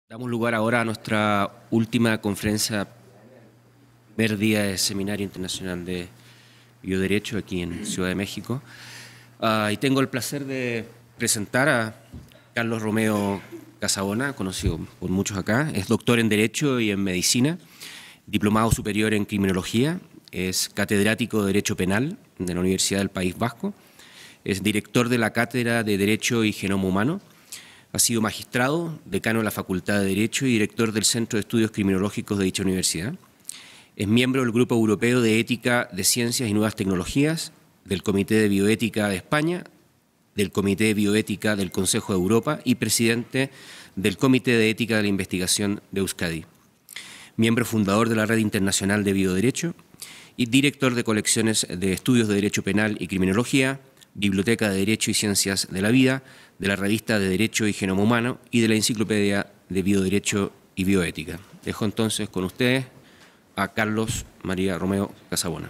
Damos lugar ahora a nuestra última conferencia, primer día de Seminario Internacional de Bioderecho aquí en Ciudad de México. Y tengo el placer de presentar a Carlos Romeo Casabona, conocido por muchos acá. Es doctor en Derecho y en Medicina, diplomado superior en Criminología, es catedrático de Derecho Penal de la Universidad del País Vasco, es director de la Cátedra de Derecho y Genoma Humano. Ha sido magistrado, decano de la Facultad de Derecho y director del Centro de Estudios Criminológicos de dicha universidad. Es miembro del Grupo Europeo de Ética de Ciencias y Nuevas Tecnologías, del Comité de Bioética de España, del Comité de Bioética del Consejo de Europa y presidente del Comité de Ética de la Investigación de Euskadi. Miembro fundador de la Red Internacional de Bioderecho y director de colecciones de estudios de Derecho Penal y Criminología, Biblioteca de Derecho y Ciencias de la Vida, de la Revista de Derecho y Genoma Humano y de la Enciclopedia de Bioderecho y Bioética. Dejo entonces con ustedes a Carlos María Romeo Casabona.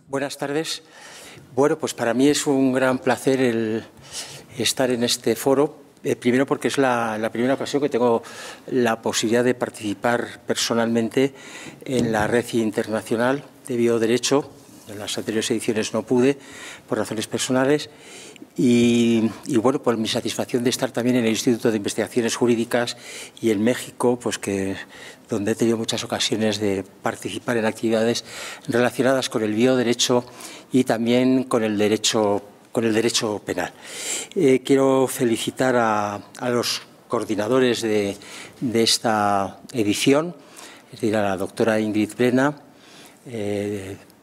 Buenas tardes. Bueno, pues para mí es un gran placer el estar en este foro. Primero porque es la primera ocasión que tengo la posibilidad de participar personalmente en la Red Internacional de Bioderecho. En las anteriores ediciones no pude, por razones personales. Y bueno, por mi satisfacción de estar también en el Instituto de Investigaciones Jurídicas y en México, pues donde he tenido muchas ocasiones de participar en actividades relacionadas con el bioderecho y también con el derecho penal. Quiero felicitar a los coordinadores de esta edición, es decir, a la doctora Ingrid Brena,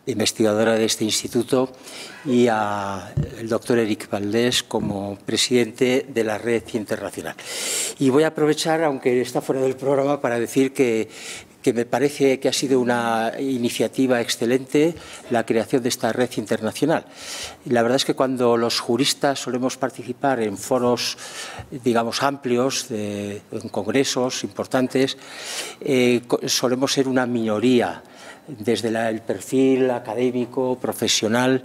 investigadora de este instituto, y al doctor Eric Valdés como presidente de la Red Internacional. Y voy a aprovechar, aunque está fuera del programa, para decir que me parece que ha sido una iniciativa excelente la creación de esta red internacional. La verdad es que cuando los juristas solemos participar en foros, digamos, amplios, en congresos importantes, solemos ser una minoría desde el perfil académico, profesional,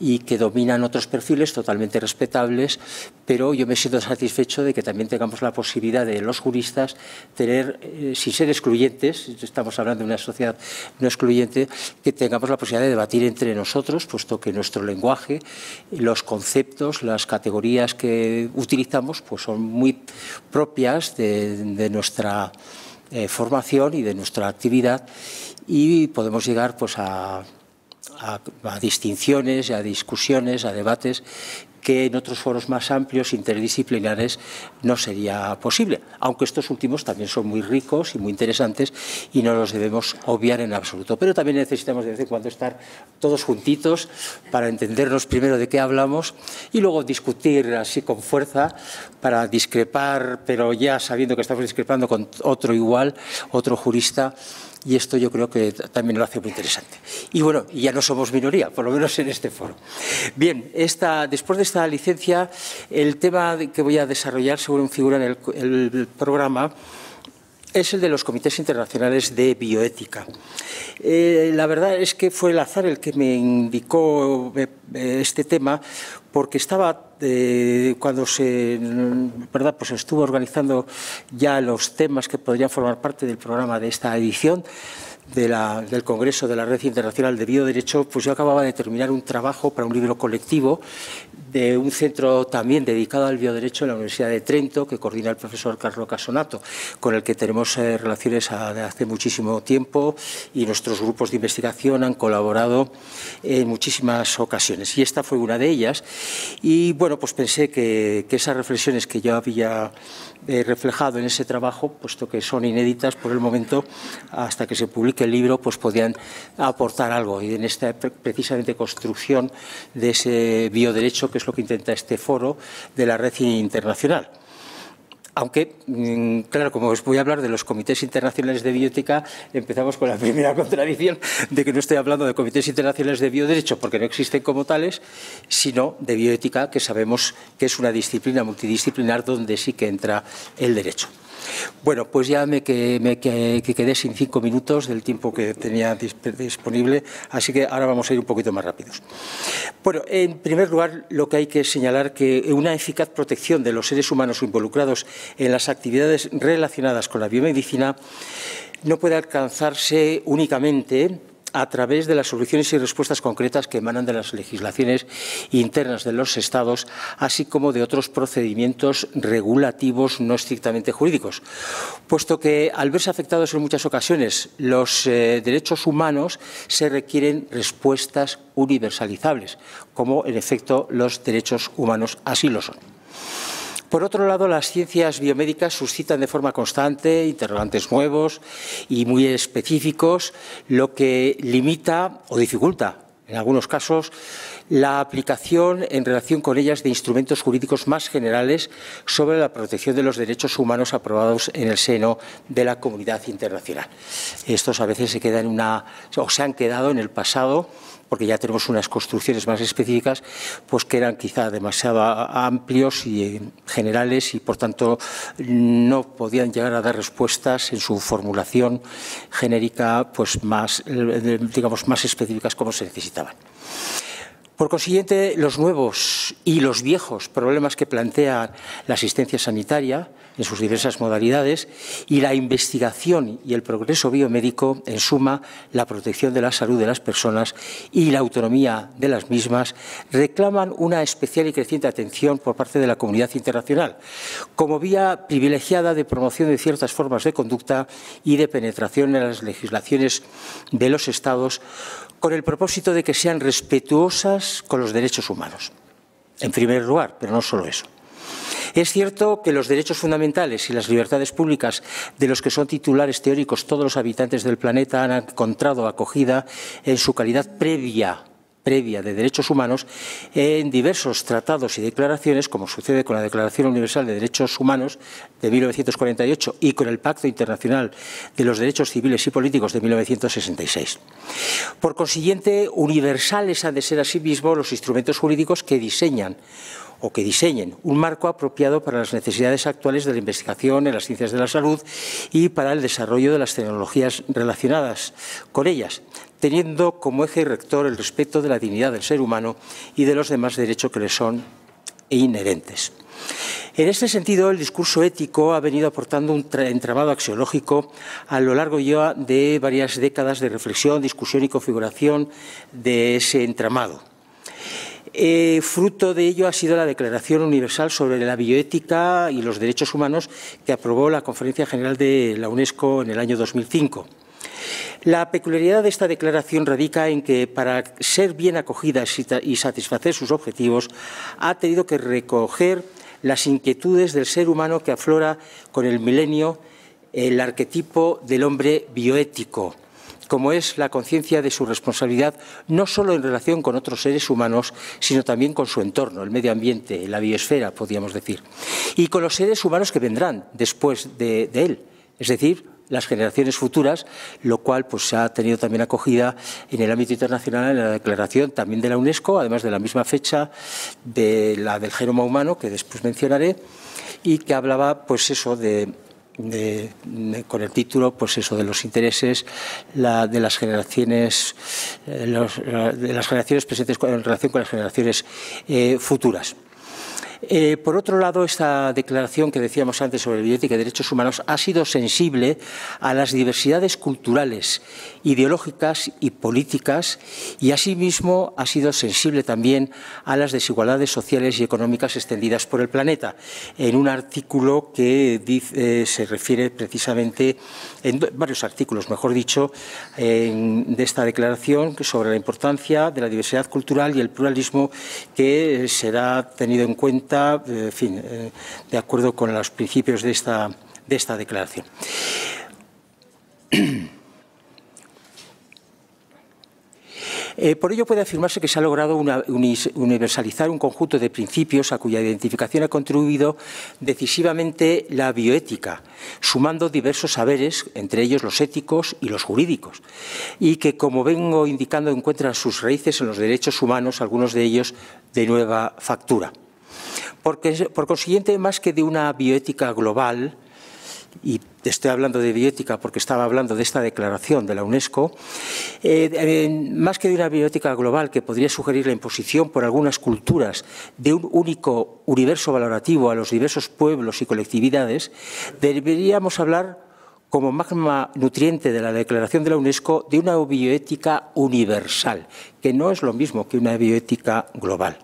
y que dominan otros perfiles totalmente respetables, pero yo me siento satisfecho de que también tengamos la posibilidad de los juristas tener, sin ser excluyentes, estamos hablando de una sociedad no excluyente, que tengamos la posibilidad de debatir entre nosotros, puesto que nuestro lenguaje, los conceptos, las categorías que utilizamos, pues son muy propias de nuestra formación y de nuestra actividad, y podemos llegar pues a distinciones, a discusiones, a debates que en otros foros más amplios, interdisciplinares, no sería posible. Aunque estos últimos también son muy ricos y muy interesantes y no los debemos obviar en absoluto. Pero también necesitamos de vez en cuando estar todos juntitos para entendernos primero de qué hablamos y luego discutir así con fuerza para discrepar, pero ya sabiendo que estamos discrepando con otro igual, otro jurista. Y esto yo creo que también lo hace muy interesante. Y bueno, ya no somos minoría, por lo menos en este foro. Bien, después de esta licencia, el tema que voy a desarrollar, según figura en el programa, es el de los comités internacionales de bioética. La verdad es que fue el azar el que me indicó este tema, porque estaba, cuando pues estuvo organizando ya los temas que podrían formar parte del programa de esta edición del Congreso de la Red Internacional de Bioderecho, pues yo acababa de terminar un trabajo para un libro colectivo de un centro también dedicado al bioderecho en la Universidad de Trento, que coordina el profesor Carlo Casonato, con el que tenemos relaciones de hace muchísimo tiempo, y nuestros grupos de investigación han colaborado en muchísimas ocasiones. Y esta fue una de ellas. Y bueno, pues pensé que esas reflexiones que yo había reflejado en ese trabajo, puesto que son inéditas por el momento, hasta que se publique el libro, pues podían aportar algo. Y en esta precisamente construcción de ese bioderecho, que es lo que intenta este foro de la Red Internacional. Aunque, claro, como os voy a hablar de los comités internacionales de bioética, empezamos con la primera contradicción de que no estoy hablando de comités internacionales de bioderecho porque no existen como tales, sino de bioética, que sabemos que es una disciplina multidisciplinar donde sí que entra el derecho. Bueno, pues ya me quedé sin 5 minutos del tiempo que tenía disponible, así que ahora vamos a ir un poquito más rápidos. Bueno, en primer lugar, lo que hay que señalar que una eficaz protección de los seres humanos involucrados en las actividades relacionadas con la biomedicina no puede alcanzarse únicamente a través de las soluciones y respuestas concretas que emanan de las legislaciones internas de los Estados, así como de otros procedimientos regulativos no estrictamente jurídicos, puesto que, al verse afectados en muchas ocasiones los derechos humanos, se requieren respuestas universalizables, como en efecto los derechos humanos así lo son. Por otro lado, las ciencias biomédicas suscitan de forma constante interrogantes nuevos y muy específicos, lo que limita o dificulta, en algunos casos, la aplicación en relación con ellas de instrumentos jurídicos más generales sobre la protección de los derechos humanos aprobados en el seno de la comunidad internacional. Estos a veces se han quedado en el pasado, porque ya tenemos unas construcciones más específicas, pues que eran quizá demasiado amplios y generales y, por tanto, no podían llegar a dar respuestas en su formulación genérica, pues más específicas como se necesitaban. Por consiguiente, los nuevos y los viejos problemas que plantea la asistencia sanitaria en sus diversas modalidades y la investigación y el progreso biomédico, en suma, la protección de la salud de las personas y la autonomía de las mismas, reclaman una especial y creciente atención por parte de la comunidad internacional, como vía privilegiada de promoción de ciertas formas de conducta y de penetración en las legislaciones de los Estados, con el propósito de que sean respetuosas con los derechos humanos, en primer lugar, pero no solo eso. Es cierto que los derechos fundamentales y las libertades públicas de los que son titulares teóricos todos los habitantes del planeta han encontrado acogida en su calidad previa de derechos humanos en diversos tratados y declaraciones, como sucede con la Declaración Universal de Derechos Humanos de 1948 y con el Pacto Internacional de los Derechos Civiles y Políticos de 1966. Por consiguiente, universales han de ser asimismo los instrumentos jurídicos que diseñen un marco apropiado para las necesidades actuales de la investigación en las ciencias de la salud y para el desarrollo de las tecnologías relacionadas con ellas, teniendo como eje rector el respeto de la dignidad del ser humano y de los demás derechos que le son inherentes. En este sentido, el discurso ético ha venido aportando un entramado axiológico a lo largo ya de varias décadas de reflexión, discusión y configuración de ese entramado. Fruto de ello ha sido la Declaración Universal sobre la Bioética y los Derechos Humanos que aprobó la Conferencia General de la UNESCO en el año 2005. La peculiaridad de esta declaración radica en que, para ser bien acogida y satisfacer sus objetivos, ha tenido que recoger las inquietudes del ser humano que aflora con el milenio el arquetipo del hombre bioético, como es la conciencia de su responsabilidad no solo en relación con otros seres humanos, sino también con su entorno, el medio ambiente, la biosfera, podríamos decir, y con los seres humanos que vendrán después de él, es decir, las generaciones futuras, lo cual pues ha tenido también acogida en el ámbito internacional en la declaración también de la UNESCO, además de la misma fecha de la del genoma humano, que después mencionaré, y que hablaba pues eso con el título pues eso de los intereses de las generaciones presentes en relación con las generaciones futuras. Por otro lado, esta declaración que decíamos antes sobre bioética y derechos humanos ha sido sensible a las diversidades culturales, ideológicas y políticas, y asimismo ha sido sensible también a las desigualdades sociales y económicas extendidas por el planeta, en un artículo que se refiere precisamente, en varios artículos, mejor dicho, de esta declaración sobre la importancia de la diversidad cultural y el pluralismo que será tenido en cuenta, en fin, de acuerdo con los principios de esta declaración. Por ello puede afirmarse que se ha logrado universalizar un conjunto de principios a cuya identificación ha contribuido decisivamente la bioética, sumando diversos saberes, entre ellos los éticos y los jurídicos, y que, como vengo indicando, encuentran sus raíces en los derechos humanos, algunos de ellos de nueva factura. Por consiguiente, más que de una bioética global, y estoy hablando de bioética porque estaba hablando de esta declaración de la UNESCO, más que de una bioética global que podría sugerir la imposición por algunas culturas de un único universo valorativo a los diversos pueblos y colectividades, deberíamos hablar, como magma nutriente de la declaración de la UNESCO, de una bioética universal, que no es lo mismo que una bioética global,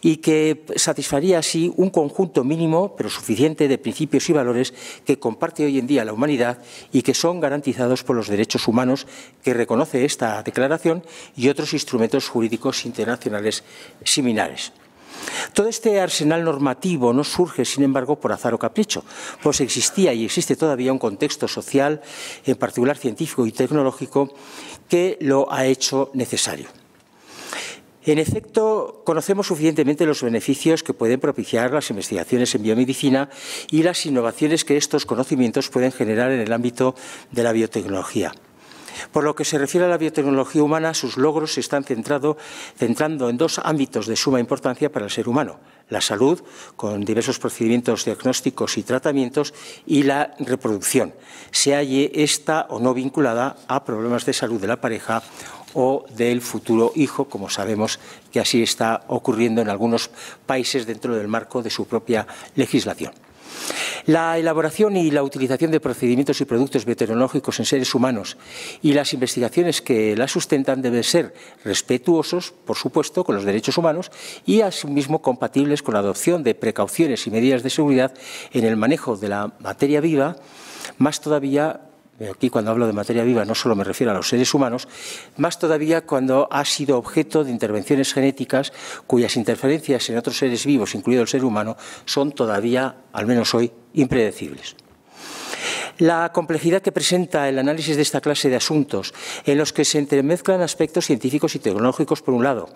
y que satisfaría así un conjunto mínimo, pero suficiente, de principios y valores que comparte hoy en día la humanidad y que son garantizados por los derechos humanos que reconoce esta declaración y otros instrumentos jurídicos internacionales similares. Todo este arsenal normativo no surge, sin embargo, por azar o capricho, pues existía y existe todavía un contexto social, en particular científico y tecnológico, que lo ha hecho necesario. En efecto, conocemos suficientemente los beneficios que pueden propiciar las investigaciones en biomedicina y las innovaciones que estos conocimientos pueden generar en el ámbito de la biotecnología. Por lo que se refiere a la biotecnología humana, sus logros se están centrando en dos ámbitos de suma importancia para el ser humano: la salud, con diversos procedimientos diagnósticos y tratamientos, y la reproducción, se halle esta o no vinculada a problemas de salud de la pareja o del futuro hijo, como sabemos que así está ocurriendo en algunos países dentro del marco de su propia legislación. La elaboración y la utilización de procedimientos y productos biotecnológicos en seres humanos y las investigaciones que la sustentan deben ser respetuosos, por supuesto, con los derechos humanos y asimismo compatibles con la adopción de precauciones y medidas de seguridad en el manejo de la materia viva, más todavía. Aquí, cuando hablo de materia viva, no solo me refiero a los seres humanos, más todavía cuando ha sido objeto de intervenciones genéticas cuyas interferencias en otros seres vivos, incluido el ser humano, son todavía, al menos hoy, impredecibles. La complejidad que presenta el análisis de esta clase de asuntos, en los que se entremezclan aspectos científicos y tecnológicos por un lado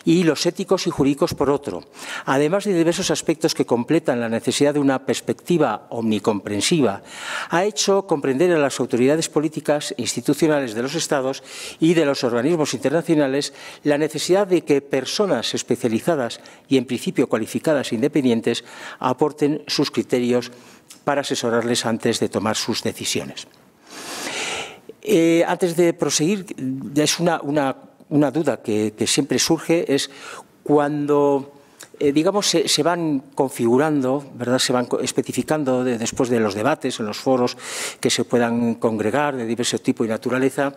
y los éticos y jurídicos por otro, además de diversos aspectos que completan la necesidad de una perspectiva omnicomprensiva, ha hecho comprender a las autoridades políticas e institucionales de los Estados y de los organismos internacionales la necesidad de que personas especializadas y en principio cualificadas e independientes aporten sus criterios para asesorarles antes de tomar sus decisiones. Antes de proseguir, es una duda que siempre surge, es cuando digamos, se van configurando, ¿verdad? Se van especificando después de los debates, en los foros que se puedan congregar de diverso tipo y naturaleza.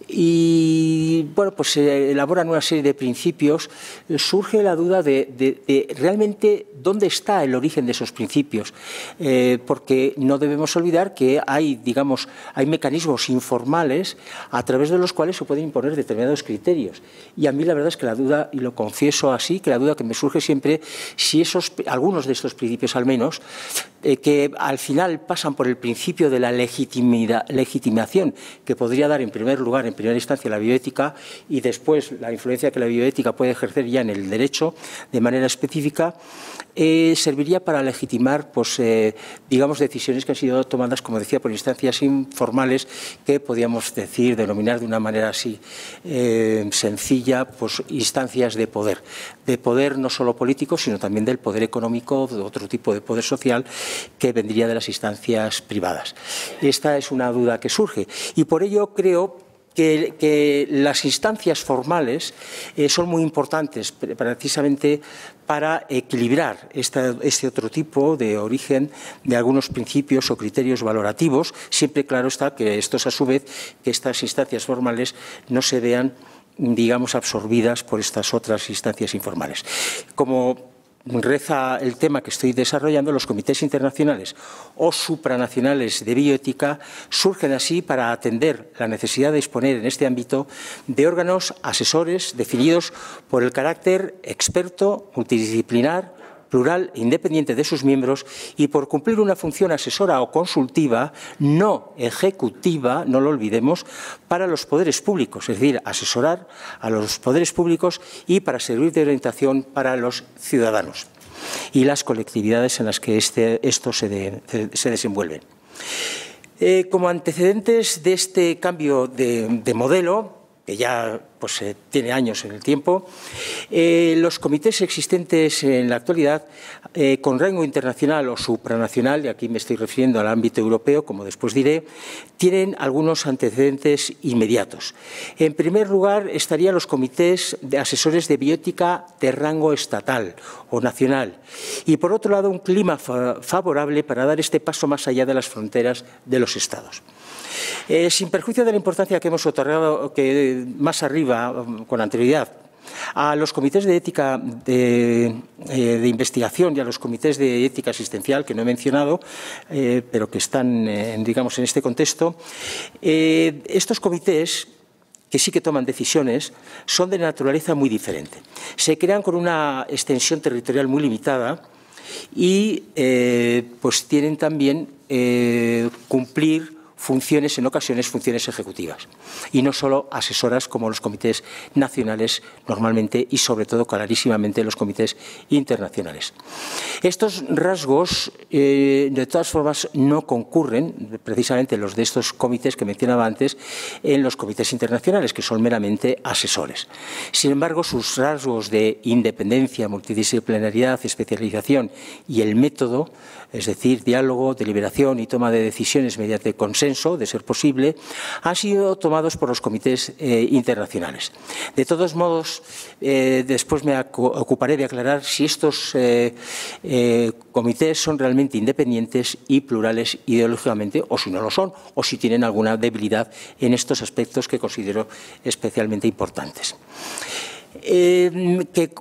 Y bueno, pues se elaboran una serie de principios. Surge la duda de realmente dónde está el origen de esos principios, porque no debemos olvidar que hay mecanismos informales a través de los cuales se pueden imponer determinados criterios. Y a mí la verdad es que la duda, y lo confieso así, que la duda que me surge siempre, si algunos de estos principios al menos, que al final pasan por el principio de la legitimación que podría dar en primer lugar, en primera instancia, la bioética, y después la influencia que la bioética puede ejercer ya en el derecho de manera específica, serviría para legitimar, pues, digamos, decisiones que han sido tomadas, como decía, por instancias informales que podríamos denominar de una manera así sencilla, pues instancias de poder no solo político, sino también del poder económico, de otro tipo de poder social que vendría de las instancias privadas. Esta es una duda que surge y por ello creo que las instancias formales son muy importantes precisamente para equilibrar este otro tipo de origen de algunos principios o criterios valorativos. Siempre claro está que estos, a su vez, que estas instancias formales no se vean, digamos, absorbidas por estas otras instancias informales. Como reza el tema que estoy desarrollando, los comités internacionales o supranacionales de bioética surgen así para atender la necesidad de disponer en este ámbito de órganos asesores definidos por el carácter experto, multidisciplinar, plural e independiente de sus miembros y por cumplir una función asesora o consultiva, no ejecutiva, no lo olvidemos, para los poderes públicos, es decir, asesorar a los poderes públicos y para servir de orientación para los ciudadanos y las colectividades en las que estos se desenvuelven. Como antecedentes de este cambio de modelo, que ya pues, tiene años en el tiempo. Los comités existentes en la actualidad, con rango internacional o supranacional, y aquí me estoy refiriendo al ámbito europeo, como después diré, tienen algunos antecedentes inmediatos. En primer lugar, estarían los comités de asesores de bioética de rango estatal o nacional. Y, por otro lado, un clima favorable para dar este paso más allá de las fronteras de los Estados. Sin perjuicio de la importancia que hemos otorgado más arriba, con anterioridad, a los comités de ética de investigación y a los comités de ética asistencial, que no he mencionado, pero que están, digamos, en este contexto, estos comités, que sí que toman decisiones, son de naturaleza muy diferente. Se crean con una extensión territorial muy limitada y pues tienen también cumplir funciones, en ocasiones funciones ejecutivas, y no solo asesoras como los comités nacionales normalmente y sobre todo clarísimamente los comités internacionales. Estos rasgos de todas formas no concurren, precisamente los de estos comités que mencionaba antes, en los comités internacionales, que son meramente asesores. Sin embargo, sus rasgos de independencia, multidisciplinariedad, especialización y el método, es decir, diálogo, deliberación y toma de decisiones mediante consenso, de ser posible, han sido tomados por los comités internacionales. De todos modos, después me ocuparé de aclarar si estos comités son realmente independientes y plurales ideológicamente, o si no lo son, o si tienen alguna debilidad en estos aspectos que considero especialmente importantes.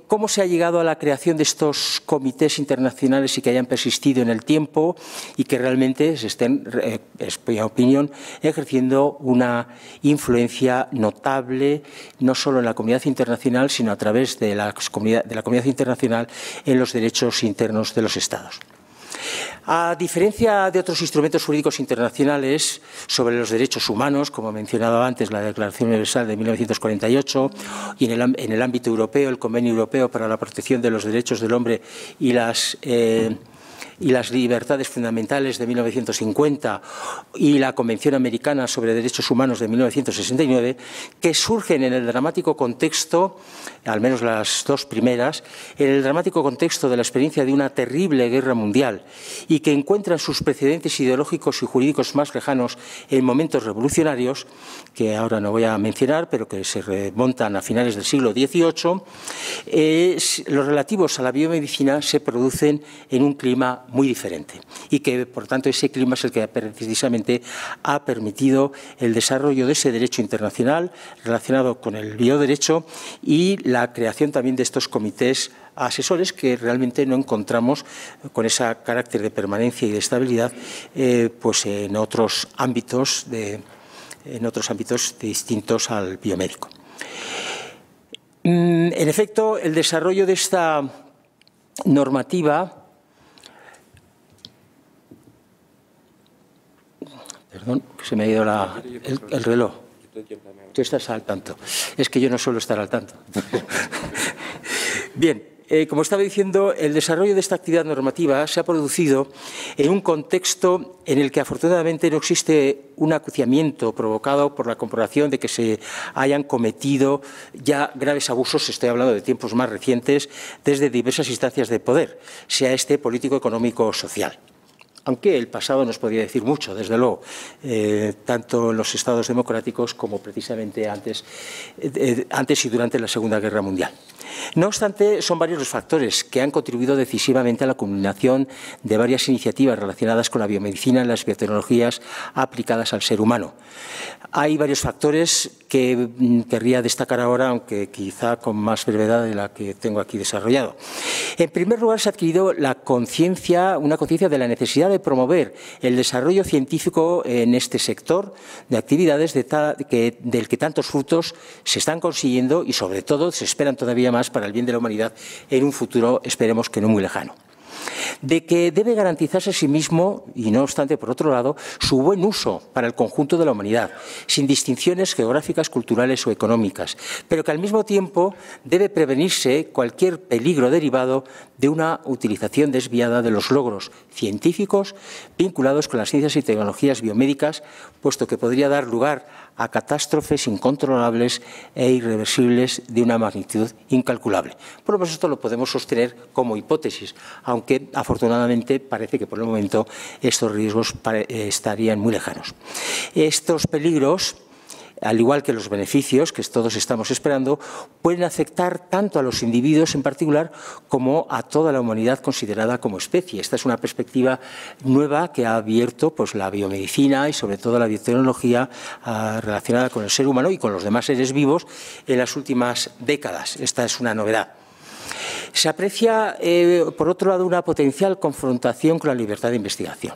¿Cómo se ha llegado a la creación de estos comités internacionales y que hayan persistido en el tiempo y que realmente se estén, es mi opinión, ejerciendo una influencia notable no solo en la comunidad internacional, sino a través de la comunidad internacional en los derechos internos de los Estados? A diferencia de otros instrumentos jurídicos internacionales sobre los derechos humanos, como mencionaba antes la Declaración Universal de 1948, y en el ámbito europeo, el Convenio Europeo para la Protección de los Derechos del Hombre y las libertades fundamentales de 1950 y la Convención Americana sobre Derechos Humanos de 1969, que surgen en el dramático contexto, al menos las dos primeras, en el dramático contexto de la experiencia de una terrible guerra mundial y que encuentran sus precedentes ideológicos y jurídicos más lejanos en momentos revolucionarios, que ahora no voy a mencionar, pero que se remontan a finales del siglo XVIII, los relativos a la biomedicina se producen en un clima muy diferente y que, por tanto, ese clima es el que precisamente ha permitido el desarrollo de ese derecho internacional relacionado con el bioderecho y la creación también de estos comités asesores que realmente no encontramos con ese carácter de permanencia y de estabilidad pues en otros ámbitos distintos al biomédico. En efecto, el desarrollo de esta normativa, perdón, que se me ha ido el reloj. Tú estás al tanto. Es que yo no suelo estar al tanto. Bien, como estaba diciendo, el desarrollo de esta actividad normativa se ha producido en un contexto en el que afortunadamente no existe un acuciamiento provocado por la comprobación de que se hayan cometido ya graves abusos, estoy hablando de tiempos más recientes, desde diversas instancias de poder, sea este político, económico o social. Aunque el pasado nos podría decir mucho, desde luego, tanto en los estados democráticos como precisamente antes y durante la Segunda Guerra Mundial. No obstante, son varios los factores que han contribuido decisivamente a la culminación de varias iniciativas relacionadas con la biomedicina y las biotecnologías aplicadas al ser humano. Hay varios factores que querría destacar ahora, aunque quizá con más brevedad de la que tengo aquí desarrollado. En primer lugar, se ha adquirido una conciencia de la necesidad de promover el desarrollo científico en este sector de actividades del que tantos frutos se están consiguiendo y, sobre todo, se esperan todavía más para el bien de la humanidad en un futuro, esperemos que no muy lejano. De que debe garantizarse a sí mismo, y no obstante, por otro lado, su buen uso para el conjunto de la humanidad, sin distinciones geográficas, culturales o económicas, pero que al mismo tiempo debe prevenirse cualquier peligro derivado de una utilización desviada de los logros científicos vinculados con las ciencias y tecnologías biomédicas, puesto que podría dar lugar a catástrofes incontrolables e irreversibles de una magnitud incalculable. Por lo menos esto lo podemos sostener como hipótesis, aunque afortunadamente parece que por el momento estos riesgos estarían muy lejanos. Estos peligros, al igual que los beneficios que todos estamos esperando, pueden afectar tanto a los individuos en particular como a toda la humanidad considerada como especie. Esta es una perspectiva nueva que ha abierto pues, la biomedicina y sobre todo la biotecnología relacionada con el ser humano y con los demás seres vivos en las últimas décadas. Esta es una novedad. Se aprecia, por otro lado, una potencial confrontación con la libertad de investigación.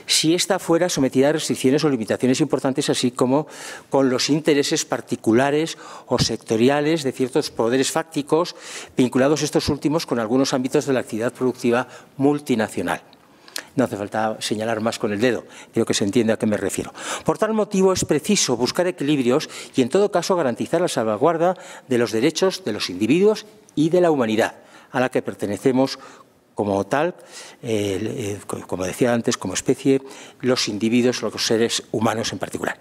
Si ésta fuera sometida a restricciones o limitaciones importantes, así como con los intereses particulares o sectoriales de ciertos poderes fácticos, vinculados estos últimos con algunos ámbitos de la actividad productiva multinacional. No hace falta señalar más con el dedo, creo que se entiende a qué me refiero. Por tal motivo es preciso buscar equilibrios y, en todo caso, garantizar la salvaguarda de los derechos de los individuos y de la humanidad, a la que pertenecemos como tal, como decía antes, como especie, los individuos, los seres humanos en particular.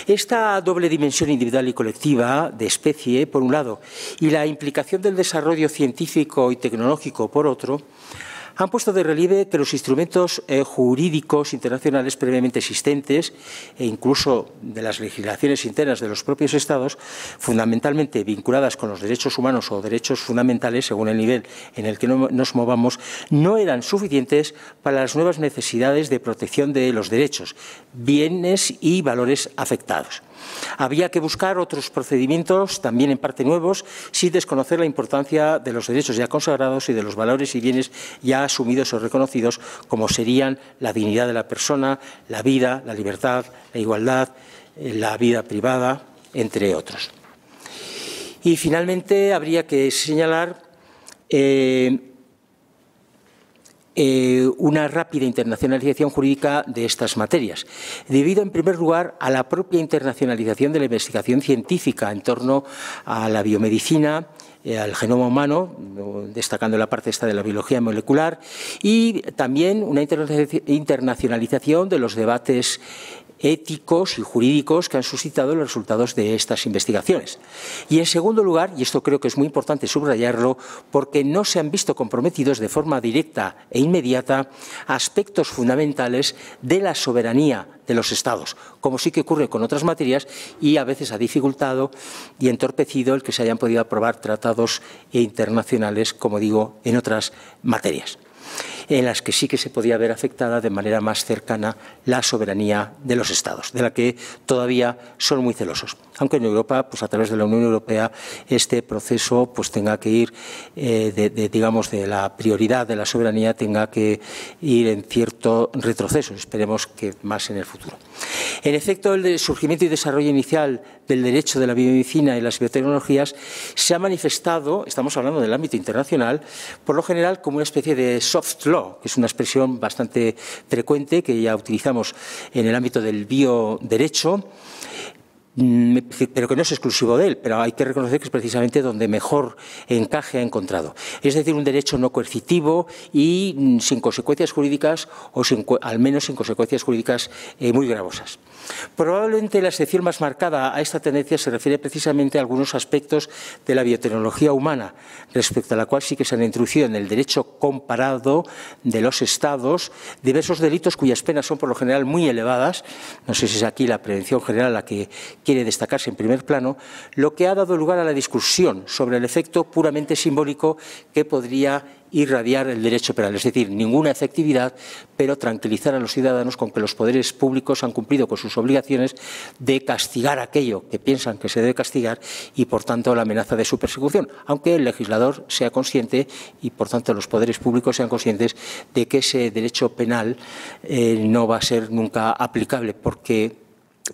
Esta doble dimensión individual y colectiva de especie, por un lado, y la implicación del desarrollo científico y tecnológico, por otro, han puesto de relieve que los instrumentos jurídicos internacionales previamente existentes e incluso de las legislaciones internas de los propios Estados, fundamentalmente vinculadas con los derechos humanos o derechos fundamentales, según el nivel en el que nos movamos, no eran suficientes para las nuevas necesidades de protección de los derechos, bienes y valores afectados. Había que buscar otros procedimientos, también en parte nuevos, sin desconocer la importancia de los derechos ya consagrados y de los valores y bienes ya asumidos o reconocidos, como serían la dignidad de la persona, la vida, la libertad, la igualdad, la vida privada, entre otros. Y finalmente habría que señalar una rápida internacionalización jurídica de estas materias, debido en primer lugar a la propia internacionalización de la investigación científica en torno a la biomedicina, al genoma humano, destacando la parte esta de la biología molecular, y también una internacionalización de los debates éticos y jurídicos que han suscitado los resultados de estas investigaciones. Y en segundo lugar, y esto creo que es muy importante subrayarlo, porque no se han visto comprometidos de forma directa e inmediata aspectos fundamentales de la soberanía de los Estados, como sí que ocurre con otras materias, y a veces ha dificultado y entorpecido el que se hayan podido aprobar tratados internacionales, como digo, en otras materias, en las que sí que se podía ver afectada de manera más cercana la soberanía de los Estados, de la que todavía son muy celosos. Aunque en Europa, pues a través de la Unión Europea, este proceso pues tenga que ir, digamos, de la prioridad de la soberanía, tenga que ir en cierto retroceso. Esperemos que más en el futuro. En efecto, el surgimiento y desarrollo inicial del derecho de la biomedicina y las biotecnologías se ha manifestado, estamos hablando del ámbito internacional, por lo general como una especie de soft law, que es una expresión bastante frecuente que ya utilizamos en el ámbito del bioderecho, pero que no es exclusivo de él, pero hay que reconocer que es precisamente donde mejor encaje ha encontrado. Es decir, un derecho no coercitivo y sin consecuencias jurídicas, o al menos sin consecuencias jurídicas muy gravosas. Probablemente la excepción más marcada a esta tendencia se refiere precisamente a algunos aspectos de la biotecnología humana, respecto a la cual sí que se han introducido en el derecho comparado de los Estados diversos delitos cuyas penas son por lo general muy elevadas. No sé si es aquí la prevención general la que quiere destacarse en primer plano, lo que ha dado lugar a la discusión sobre el efecto puramente simbólico que podría irradiar el derecho penal, es decir, ninguna efectividad, pero tranquilizar a los ciudadanos con que los poderes públicos han cumplido con sus obligaciones de castigar aquello que piensan que se debe castigar y, por tanto, la amenaza de su persecución, aunque el legislador sea consciente y, por tanto, los poderes públicos sean conscientes de que ese derecho penal no va a ser nunca aplicable, porque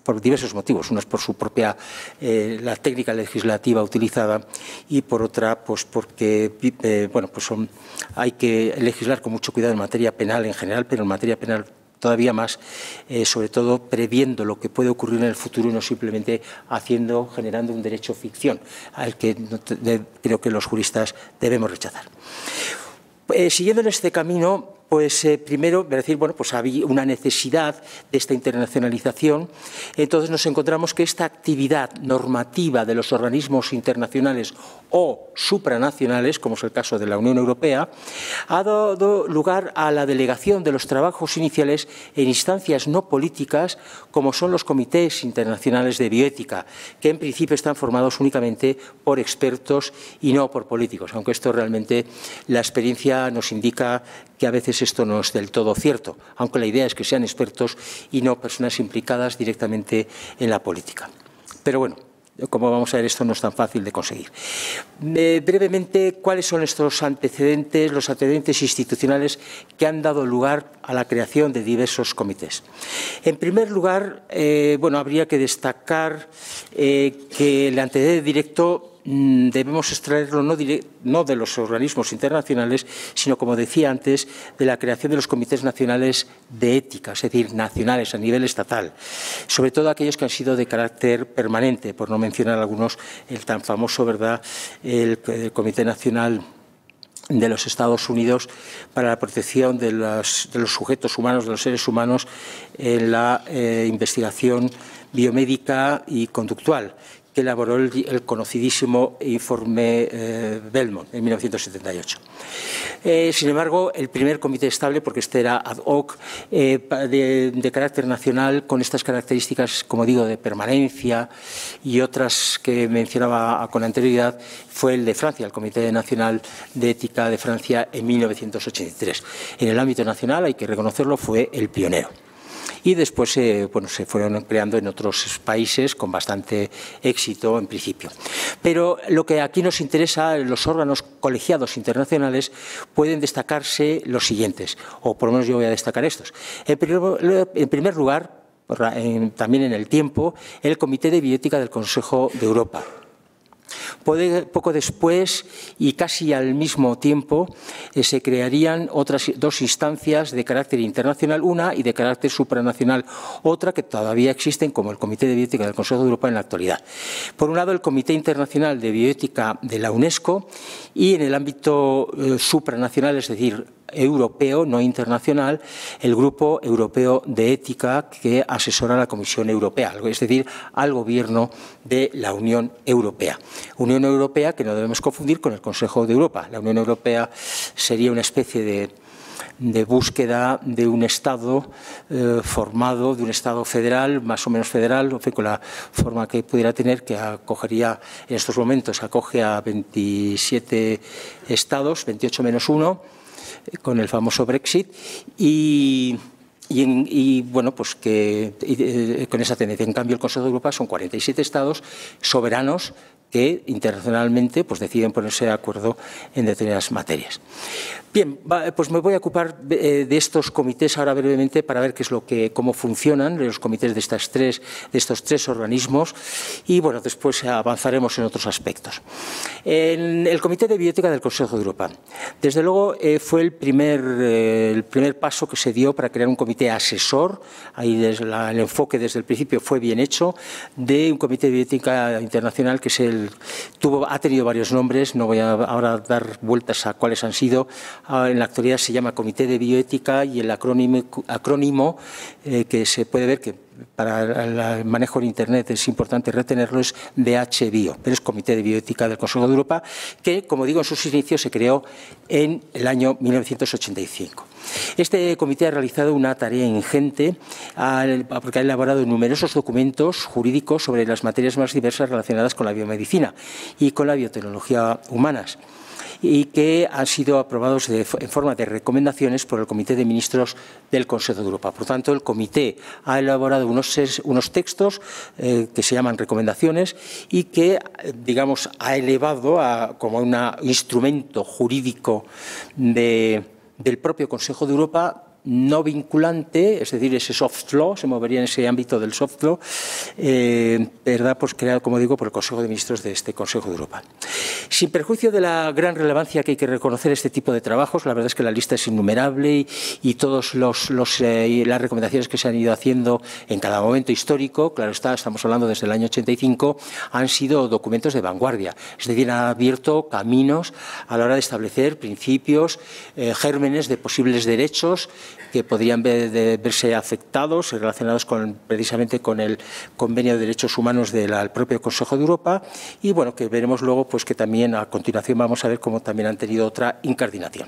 por diversos motivos, uno es por su propia la técnica legislativa utilizada y por otra pues porque bueno, pues hay que legislar con mucho cuidado en materia penal en general, pero en materia penal todavía más, sobre todo previendo lo que puede ocurrir en el futuro y no simplemente generando un derecho ficción al que creo que los juristas debemos rechazar. Siguiendo en este camino, Pues primero, decir, bueno, pues había una necesidad de esta internacionalización. Entonces nos encontramos que esta actividad normativa de los organismos internacionales o supranacionales, como es el caso de la Unión Europea, ha dado lugar a la delegación de los trabajos iniciales en instancias no políticas, como son los comités internacionales de bioética, que en principio están formados únicamente por expertos y no por políticos, aunque esto realmente la experiencia nos indica que a veces esto no es del todo cierto, aunque la idea es que sean expertos y no personas implicadas directamente en la política. Pero bueno, como vamos a ver, esto no es tan fácil de conseguir. Brevemente, ¿cuáles son estos antecedentes, los antecedentes institucionales que han dado lugar a la creación de diversos comités? En primer lugar, bueno, habría que destacar que el antecedente directo debemos extraerlo no de los organismos internacionales, sino, como decía antes, de la creación de los comités nacionales de ética, es decir, nacionales a nivel estatal, sobre todo aquellos que han sido de carácter permanente, por no mencionar algunos, el tan famoso, ¿verdad?, el Comité Nacional de los Estados Unidos para la protección de los sujetos humanos, de los seres humanos en la investigación biomédica y conductual, que elaboró el conocidísimo informe Belmont en 1978. Sin embargo, el primer comité estable, porque este era ad hoc, de carácter nacional, con estas características, como digo, de permanencia y otras que mencionaba con anterioridad, fue el de Francia, el Comité Nacional de Ética de Francia en 1983. En el ámbito nacional, hay que reconocerlo, fue el pionero. Y después bueno, se fueron creando en otros países con bastante éxito en principio. Pero lo que aquí nos interesa, los órganos colegiados internacionales, pueden destacarse los siguientes, o por lo menos yo voy a destacar estos. En primer lugar, también en el tiempo, el Comité de Bioética del Consejo de Europa. Poco después y casi al mismo tiempo se crearían otras dos instancias de carácter internacional, una, y de carácter supranacional, otra, que todavía existen, como el Comité de Bioética del Consejo de Europa en la actualidad. Por un lado, el Comité Internacional de Bioética de la UNESCO, y en el ámbito supranacional, es decir, europeo, no internacional, el Grupo Europeo de Ética, que asesora a la Comisión Europea, es decir, al Gobierno de la Unión Europea. Unión Europea que no debemos confundir con el Consejo de Europa. La Unión Europea sería una especie de búsqueda de un Estado formado, de un Estado federal, más o menos federal, con la forma que pudiera tener, que acogería, en estos momentos, acoge a 27 Estados, 28 menos 1, con el famoso Brexit, y bueno, pues que con esa tendencia. En cambio, el Consejo de Europa son 47 Estados soberanos que internacionalmente pues deciden ponerse de acuerdo en determinadas materias. Bien, pues me voy a ocupar de estos comités ahora brevemente para ver cómo funcionan los comités de estos tres organismos, y bueno, después avanzaremos en otros aspectos. El Comité de Bioética del Consejo de Europa, desde luego, fue el primer paso que se dio para crear un comité asesor. Ahí el enfoque desde el principio fue bien hecho, de un Comité de Bioética Internacional que ha tenido varios nombres, no voy a ahora dar vueltas a cuáles han sido. En la actualidad se llama Comité de Bioética, y el acrónimo que se puede ver, que para el manejo en Internet es importante retenerlo, es DHBio, pero es Comité de Bioética del Consejo de Europa, que, como digo, en sus inicios se creó en el año 1985. Este comité ha realizado una tarea ingente porque ha elaborado numerosos documentos jurídicos sobre las materias más diversas relacionadas con la biomedicina y con la biotecnología humanas, y que han sido aprobados en forma de recomendaciones por el Comité de Ministros del Consejo de Europa. Por tanto, el Comité ha elaborado unos textos que se llaman recomendaciones, y que, digamos, ha elevado como un instrumento jurídico del propio Consejo de Europa, no vinculante, es decir, ese soft law, se movería en ese ámbito del soft law, ¿verdad? Pues creado, como digo, por el Consejo de Ministros de este Consejo de Europa. Sin perjuicio de la gran relevancia que hay que reconocer este tipo de trabajos, la verdad es que la lista es innumerable y todas las recomendaciones que se han ido haciendo en cada momento histórico, claro está, estamos hablando desde el año 85, han sido documentos de vanguardia, es decir, han abierto caminos a la hora de establecer principios, gérmenes de posibles derechos que podrían verse afectados y relacionados precisamente con el Convenio de Derechos Humanos del propio Consejo de Europa, y bueno, que veremos luego pues que también a continuación vamos a ver cómo también han tenido otra incardinación.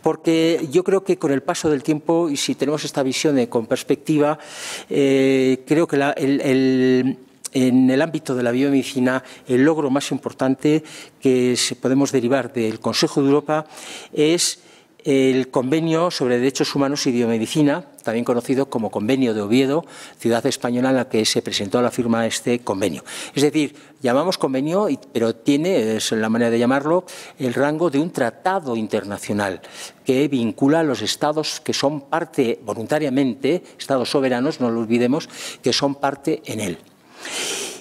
Porque yo creo que con el paso del tiempo, y si tenemos esta visión con perspectiva, creo que en el ámbito de la biomedicina, el logro más importante que podemos derivar del Consejo de Europa es el Convenio sobre Derechos Humanos y Biomedicina, también conocido como Convenio de Oviedo, ciudad española en la que se presentó a la firma este convenio. Es decir, llamamos convenio, pero tiene, es la manera de llamarlo, el rango de un tratado internacional que vincula a los estados que son parte voluntariamente, estados soberanos, no lo olvidemos, que son parte en él.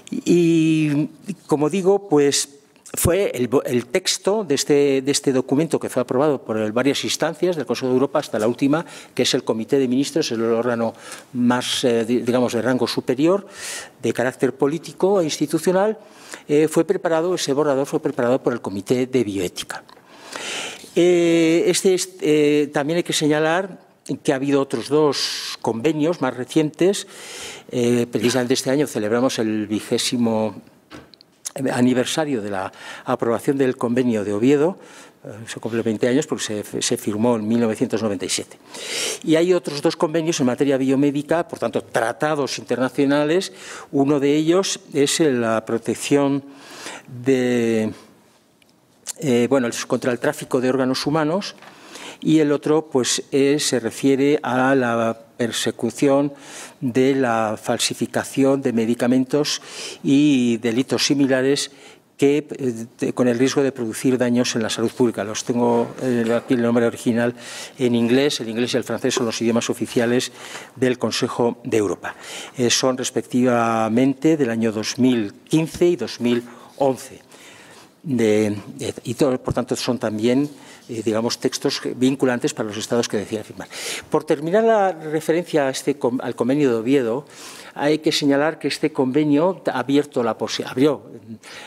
Y como digo, pues fue el texto de este documento que fue aprobado por varias instancias del Consejo de Europa hasta la última, que es el Comité de Ministros, el órgano más, digamos, de rango superior, de carácter político e institucional. Ese borrador fue preparado por el Comité de Bioética. También hay que señalar que ha habido otros dos convenios más recientes. Precisamente este año celebramos el 20º aniversario de la aprobación del Convenio de Oviedo. Se cumple 20 años porque se firmó en 1997. Y hay otros dos convenios en materia biomédica, por tanto, tratados internacionales. Uno de ellos es la protección contra el tráfico de órganos humanos, y el otro pues, se refiere a la persecución de la falsificación de medicamentos y delitos similares con el riesgo de producir daños en la salud pública. Los tengo aquí el nombre original en inglés. El inglés y el francés son los idiomas oficiales del Consejo de Europa. Son respectivamente del año 2015 y 2011. Por tanto, son también digamos, textos vinculantes para los estados que decidan firmar. Por terminar la referencia al convenio de Oviedo, hay que señalar que este convenio abrió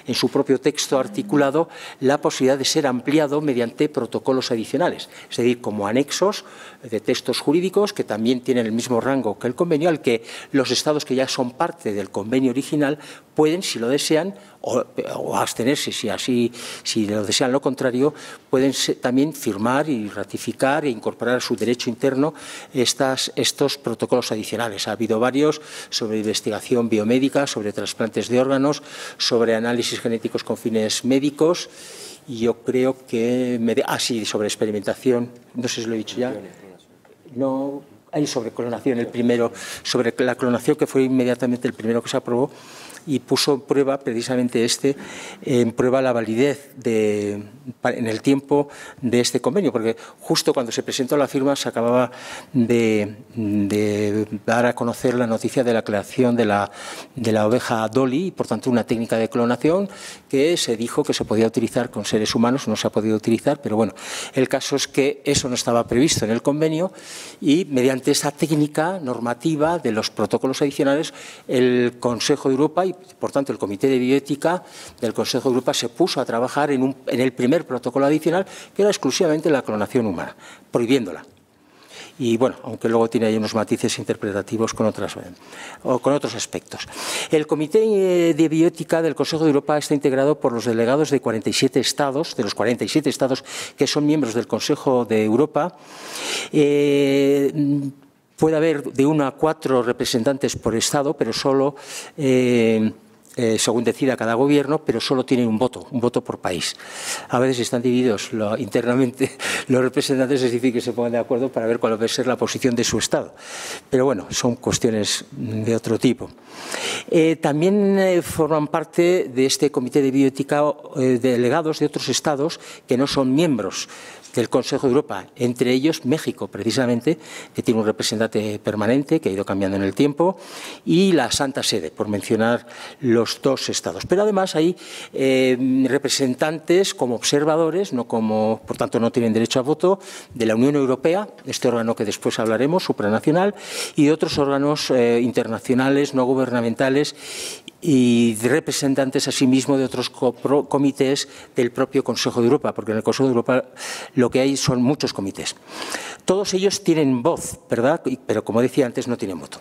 en su propio texto articulado la posibilidad de ser ampliado mediante protocolos adicionales, es decir, como anexos de textos jurídicos que también tienen el mismo rango que el convenio, al que los estados que ya son parte del convenio original pueden, si lo desean, o abstenerse si lo desean lo contrario, pueden también firmar y ratificar e incorporar a su derecho interno estos protocolos adicionales. Ha habido varios sobre investigación biomédica, sobre trasplantes de órganos, sobre análisis genéticos con fines médicos, y yo creo que sobre experimentación, no sé si lo he dicho ya. No, hay sobre clonación, el primero, sobre la clonación, que fue inmediatamente el primero que se aprobó, y puso en prueba precisamente la validez en el tiempo de este convenio, porque justo cuando se presentó la firma se acababa de dar a conocer la noticia de la creación de la oveja Dolly, y por tanto una técnica de clonación que se dijo que se podía utilizar con seres humanos. No se ha podido utilizar, pero bueno, el caso es que eso no estaba previsto en el convenio, y mediante esa técnica normativa de los protocolos adicionales, el Consejo de Europa y por tanto el Comité de Bioética del Consejo de Europa se puso a trabajar en el primer protocolo adicional, que era exclusivamente la clonación humana, prohibiéndola. Y bueno, aunque luego tiene ahí unos matices interpretativos con otros aspectos. El Comité de Bioética del Consejo de Europa está integrado por los delegados de 47 estados, de los 47 estados que son miembros del Consejo de Europa. Puede haber de 1 a 4 representantes por estado, pero solo, según decida cada gobierno, pero solo tienen un voto por país. A veces están divididos internamente los representantes, es difícil que se pongan de acuerdo para ver cuál va a ser la posición de su estado. Pero bueno, son cuestiones de otro tipo. También forman parte de este Comité de Bioética delegados de otros estados que no son miembros del Consejo de Europa, entre ellos México, precisamente, que tiene un representante permanente que ha ido cambiando en el tiempo, y la Santa Sede, por mencionar los dos estados. Pero además hay representantes como observadores, por tanto no tienen derecho a voto, de la Unión Europea, este órgano que después hablaremos, supranacional, y de otros órganos internacionales, no gubernamentales, y representantes asimismo de otros comités del propio Consejo de Europa, porque en el Consejo de Europa lo que hay son muchos comités. Todos ellos tienen voz, ¿verdad? Pero como decía antes, no tienen voto.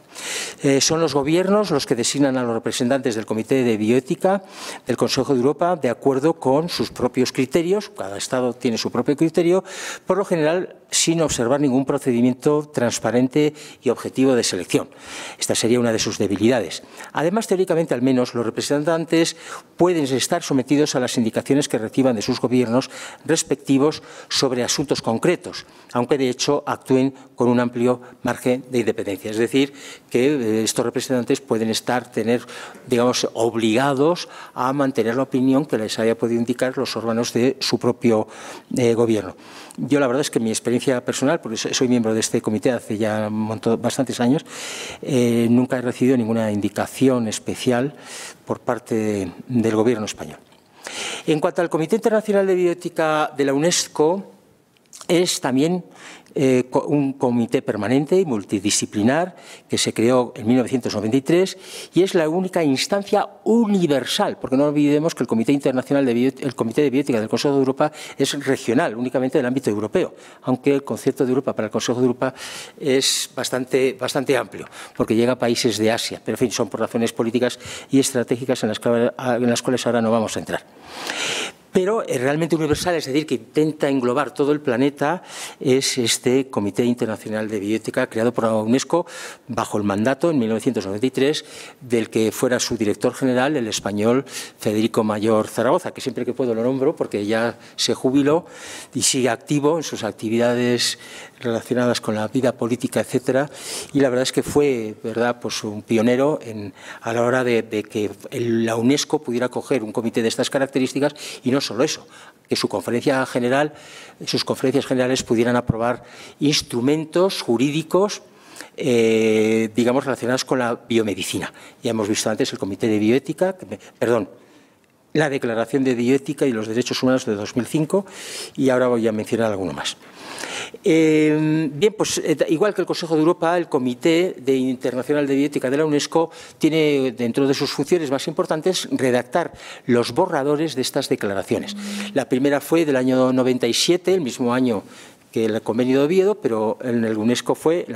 Son los gobiernos los que designan a los representantes del Comité de Bioética del Consejo de Europa de acuerdo con sus propios criterios, cada Estado tiene su propio criterio, por lo general sin observar ningún procedimiento transparente y objetivo de selección. Esta sería una de sus debilidades. Además, teóricamente, al menos, los representantes pueden estar sometidos a las indicaciones que reciban de sus gobiernos respectivos sobre asuntos concretos, aunque de hecho actúen con un amplio margen de independencia. Es decir, que estos representantes pueden tener, digamos, obligados a mantener la opinión que les haya podido indicar los órganos de su propio gobierno. Yo la verdad es que mi experiencia personal, porque soy miembro de este comité hace ya bastantes años, nunca he recibido ninguna indicación especial por parte del Gobierno español. En cuanto al Comité Internacional de Bioética de la UNESCO, es también un comité permanente y multidisciplinar que se creó en 1993 y es la única instancia universal, porque no olvidemos que el Comité Internacional el Comité de Bioética del Consejo de Europa es regional, únicamente del ámbito europeo, aunque el concepto de Europa para el Consejo de Europa es bastante amplio, porque llega a países de Asia, pero en fin, son por razones políticas y estratégicas en las cuales ahora no vamos a entrar. Pero realmente universal, es decir, que intenta englobar todo el planeta, es este Comité Internacional de Bioética creado por la UNESCO bajo el mandato en 1993 del que fuera su director general, el español Federico Mayor Zaragoza, que siempre que puedo lo nombro porque ya se jubiló y sigue activo en sus actividades relacionadas con la vida política, etcétera, y la verdad es que fue, ¿verdad?, pues un pionero a la hora de que la UNESCO pudiera acoger un comité de estas características y no solo eso, que sus conferencias generales pudieran aprobar instrumentos jurídicos digamos relacionados con la biomedicina. Ya hemos visto antes el Comité de Bioética, la Declaración de Bioética y los Derechos Humanos de 2005 y ahora voy a mencionar alguno más. Bien, pues igual que el Consejo de Europa, el Comité Internacional de Bioética de la UNESCO tiene dentro de sus funciones más importantes redactar los borradores de estas declaraciones. La primera fue del año 97, el mismo año que el Convenio de Oviedo, pero en la UNESCO fue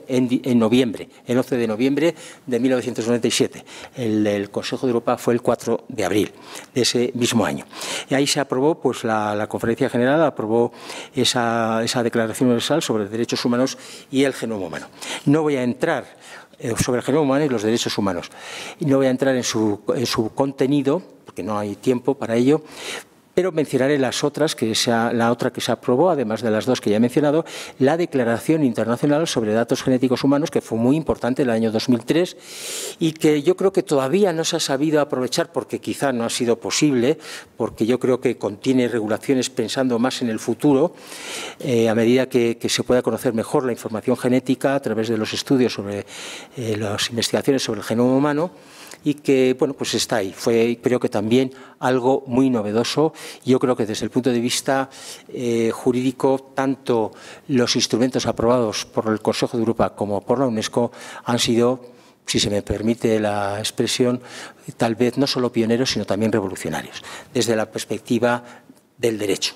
en noviembre, el 11 de noviembre de 1997. El Consejo de Europa fue el 4 de abril de ese mismo año. Y ahí se aprobó, pues la Conferencia General aprobó esa Declaración Universal sobre Derechos Humanos y el Genoma Humano. No voy a entrar sobre el genoma humano y los derechos humanos. No voy a entrar en su contenido, porque no hay tiempo para ello, pero mencionaré las otras, la otra que se aprobó, además de las dos que ya he mencionado, la Declaración Internacional sobre Datos Genéticos Humanos, que fue muy importante en el año 2003 y que yo creo que todavía no se ha sabido aprovechar porque quizá no ha sido posible, porque yo creo que contiene regulaciones pensando más en el futuro, a medida que se pueda conocer mejor la información genética a través de los estudios sobre las investigaciones sobre el genoma humano. Y que, bueno, pues está ahí. Fue, creo que también algo muy novedoso. Yo creo que desde el punto de vista jurídico, tanto los instrumentos aprobados por el Consejo de Europa como por la UNESCO han sido, si se me permite la expresión, tal vez no solo pioneros, sino también revolucionarios, desde la perspectiva del derecho.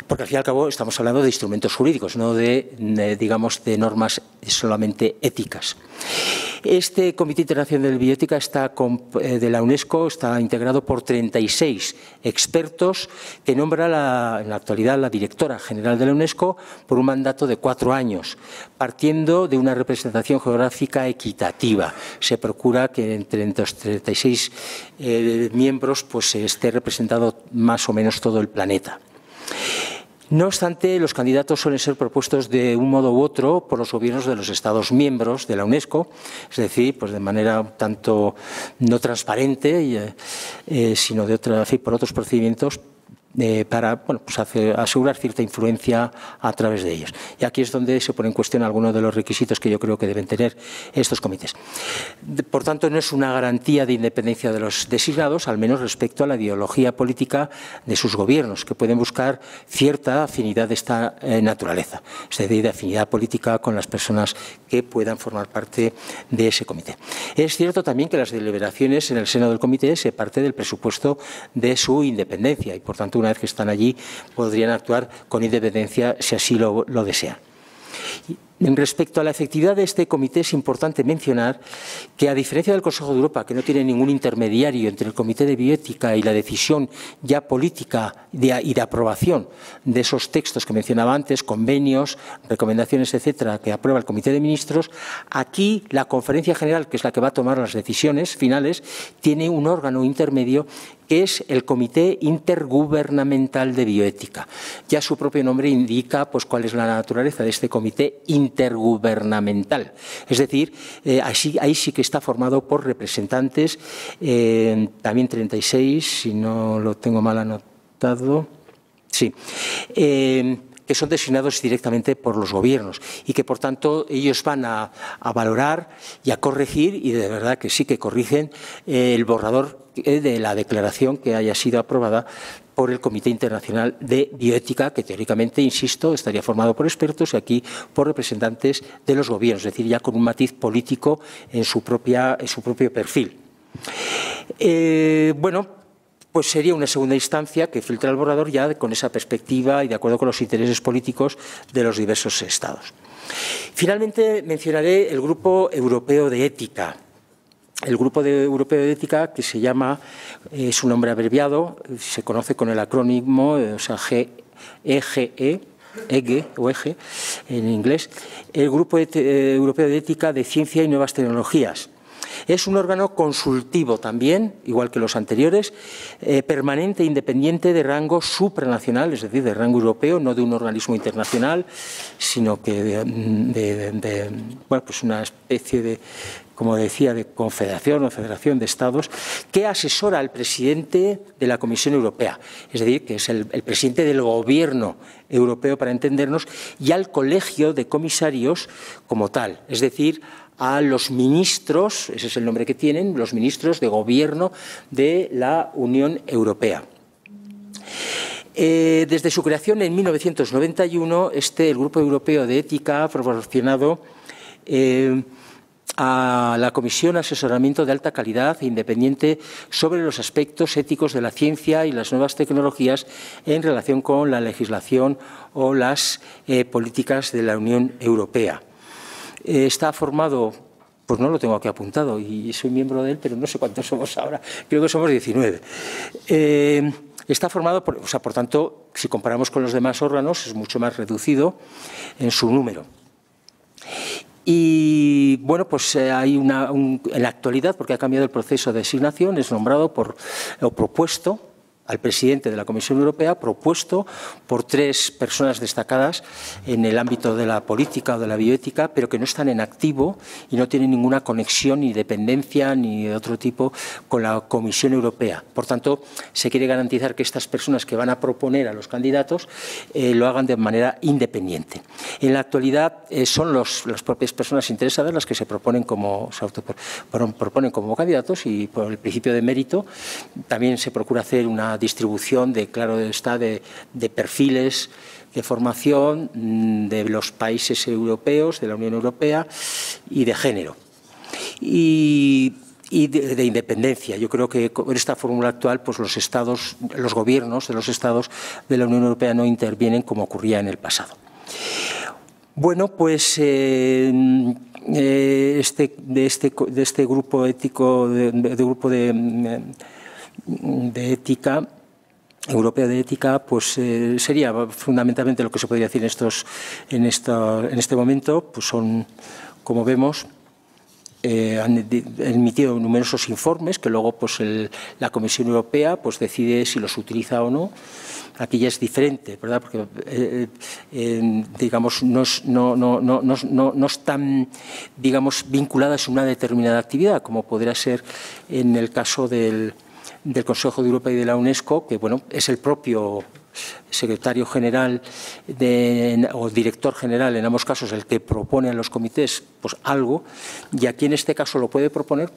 Porque al fin y al cabo estamos hablando de instrumentos jurídicos, no digamos, de normas solamente éticas. Este Comité Internacional de Bioética de la UNESCO está integrado por 36 expertos que nombra en la actualidad la directora general de la UNESCO por un mandato de 4 años, partiendo de una representación geográfica equitativa. Se procura que entre los 36 miembros pues, esté representado más o menos todo el planeta. No obstante, los candidatos suelen ser propuestos de un modo u otro por los gobiernos de los Estados miembros de la UNESCO, es decir, pues de manera tanto no transparente, sino por otros procedimientos para asegurar cierta influencia a través de ellos. Y aquí es donde se pone en cuestión algunos de los requisitos que yo creo que deben tener estos comités. Por tanto, no es una garantía de independencia de los designados, al menos respecto a la ideología política de sus gobiernos, que pueden buscar cierta afinidad de esta naturaleza, es decir, de afinidad política con las personas que puedan formar parte de ese comité. Es cierto también que las deliberaciones en el seno del comité se parte del presupuesto de su independencia y, por tanto, una vez que están allí, podrían actuar con independencia si así lo desean. Respecto a la efectividad de este comité, es importante mencionar que, a diferencia del Consejo de Europa, que no tiene ningún intermediario entre el Comité de Bioética y la decisión ya política y de aprobación de esos textos que mencionaba antes, convenios, recomendaciones, etcétera, que aprueba el Comité de Ministros, aquí la Conferencia General, que es la que va a tomar las decisiones finales, tiene un órgano intermedio que es el Comité Intergubernamental de Bioética. Ya su propio nombre indica cuál es la naturaleza de este comité intergubernamental. Es decir, ahí sí que está formado por representantes, también 36, si no lo tengo mal anotado, sí, que son designados directamente por los gobiernos y que, por tanto, ellos van a valorar y a corregir, y de verdad que sí que corrigen, el borrador de la declaración que haya sido aprobada por el Comité Internacional de Bioética, que teóricamente, insisto, estaría formado por expertos y aquí por representantes de los gobiernos, es decir, ya con un matiz político en su propio perfil. Pues sería una segunda instancia que filtra el borrador ya con esa perspectiva y de acuerdo con los intereses políticos de los diversos estados. Finalmente, mencionaré el Grupo Europeo de Ética. El Grupo Europeo de Ética, que se llama, es un nombre abreviado, se conoce con el acrónimo, o sea, EGE en inglés, el Grupo Europeo de Ética de Ciencia y Nuevas Tecnologías. Es un órgano consultivo también, igual que los anteriores, permanente e independiente de rango supranacional, es decir, de rango europeo, no de un organismo internacional, sino que pues una especie de, como decía, de confederación o federación de estados, que asesora al presidente de la Comisión Europea, es decir, que es el presidente del gobierno europeo, para entendernos, y al colegio de comisarios como tal, es decir, a los ministros, ese es el nombre que tienen, los ministros de gobierno de la Unión Europea. Desde su creación en 1991, el Grupo Europeo de Ética ha proporcionado a la Comisión asesoramiento de alta calidad e independiente sobre los aspectos éticos de la ciencia y las nuevas tecnologías en relación con la legislación o las políticas de la Unión Europea. Está formado, pues no lo tengo aquí apuntado y soy miembro de él, pero no sé cuántos somos ahora, creo que somos 19. Está formado, por tanto, si comparamos con los demás órganos, es mucho más reducido en su número. Y bueno, pues hay en la actualidad, porque ha cambiado el proceso de designación, es nombrado o propuesto al presidente de la Comisión Europea, propuesto por 3 personas destacadas en el ámbito de la política o de la bioética, pero que no están en activo y no tienen ninguna conexión ni dependencia ni de otro tipo con la Comisión Europea. Por tanto, se quiere garantizar que estas personas que van a proponer a los candidatos lo hagan de manera independiente. En la actualidad son las propias personas interesadas las que se proponen como candidatos, y por el principio de mérito también se procura hacer una distribución de perfiles de formación de los países europeos, de la Unión Europea, y de género. Y de independencia. Yo creo que con esta fórmula actual, pues los gobiernos de los estados de la Unión Europea no intervienen como ocurría en el pasado. Bueno, pues de este grupo ético, grupo de ética, europeo de ética, pues sería fundamentalmente lo que se podría decir en este momento, pues son, como vemos, han emitido numerosos informes que luego pues la Comisión Europea pues decide si los utiliza o no. Aquí ya es diferente, ¿verdad? Porque digamos no están, digamos, vinculadas a una determinada actividad, como podría ser en el caso del del Consejo de Europa y de la UNESCO, que bueno, es el propio secretario general o director general, en ambos casos, el que propone a los comités pues algo, y aquí en este caso lo puede proponer,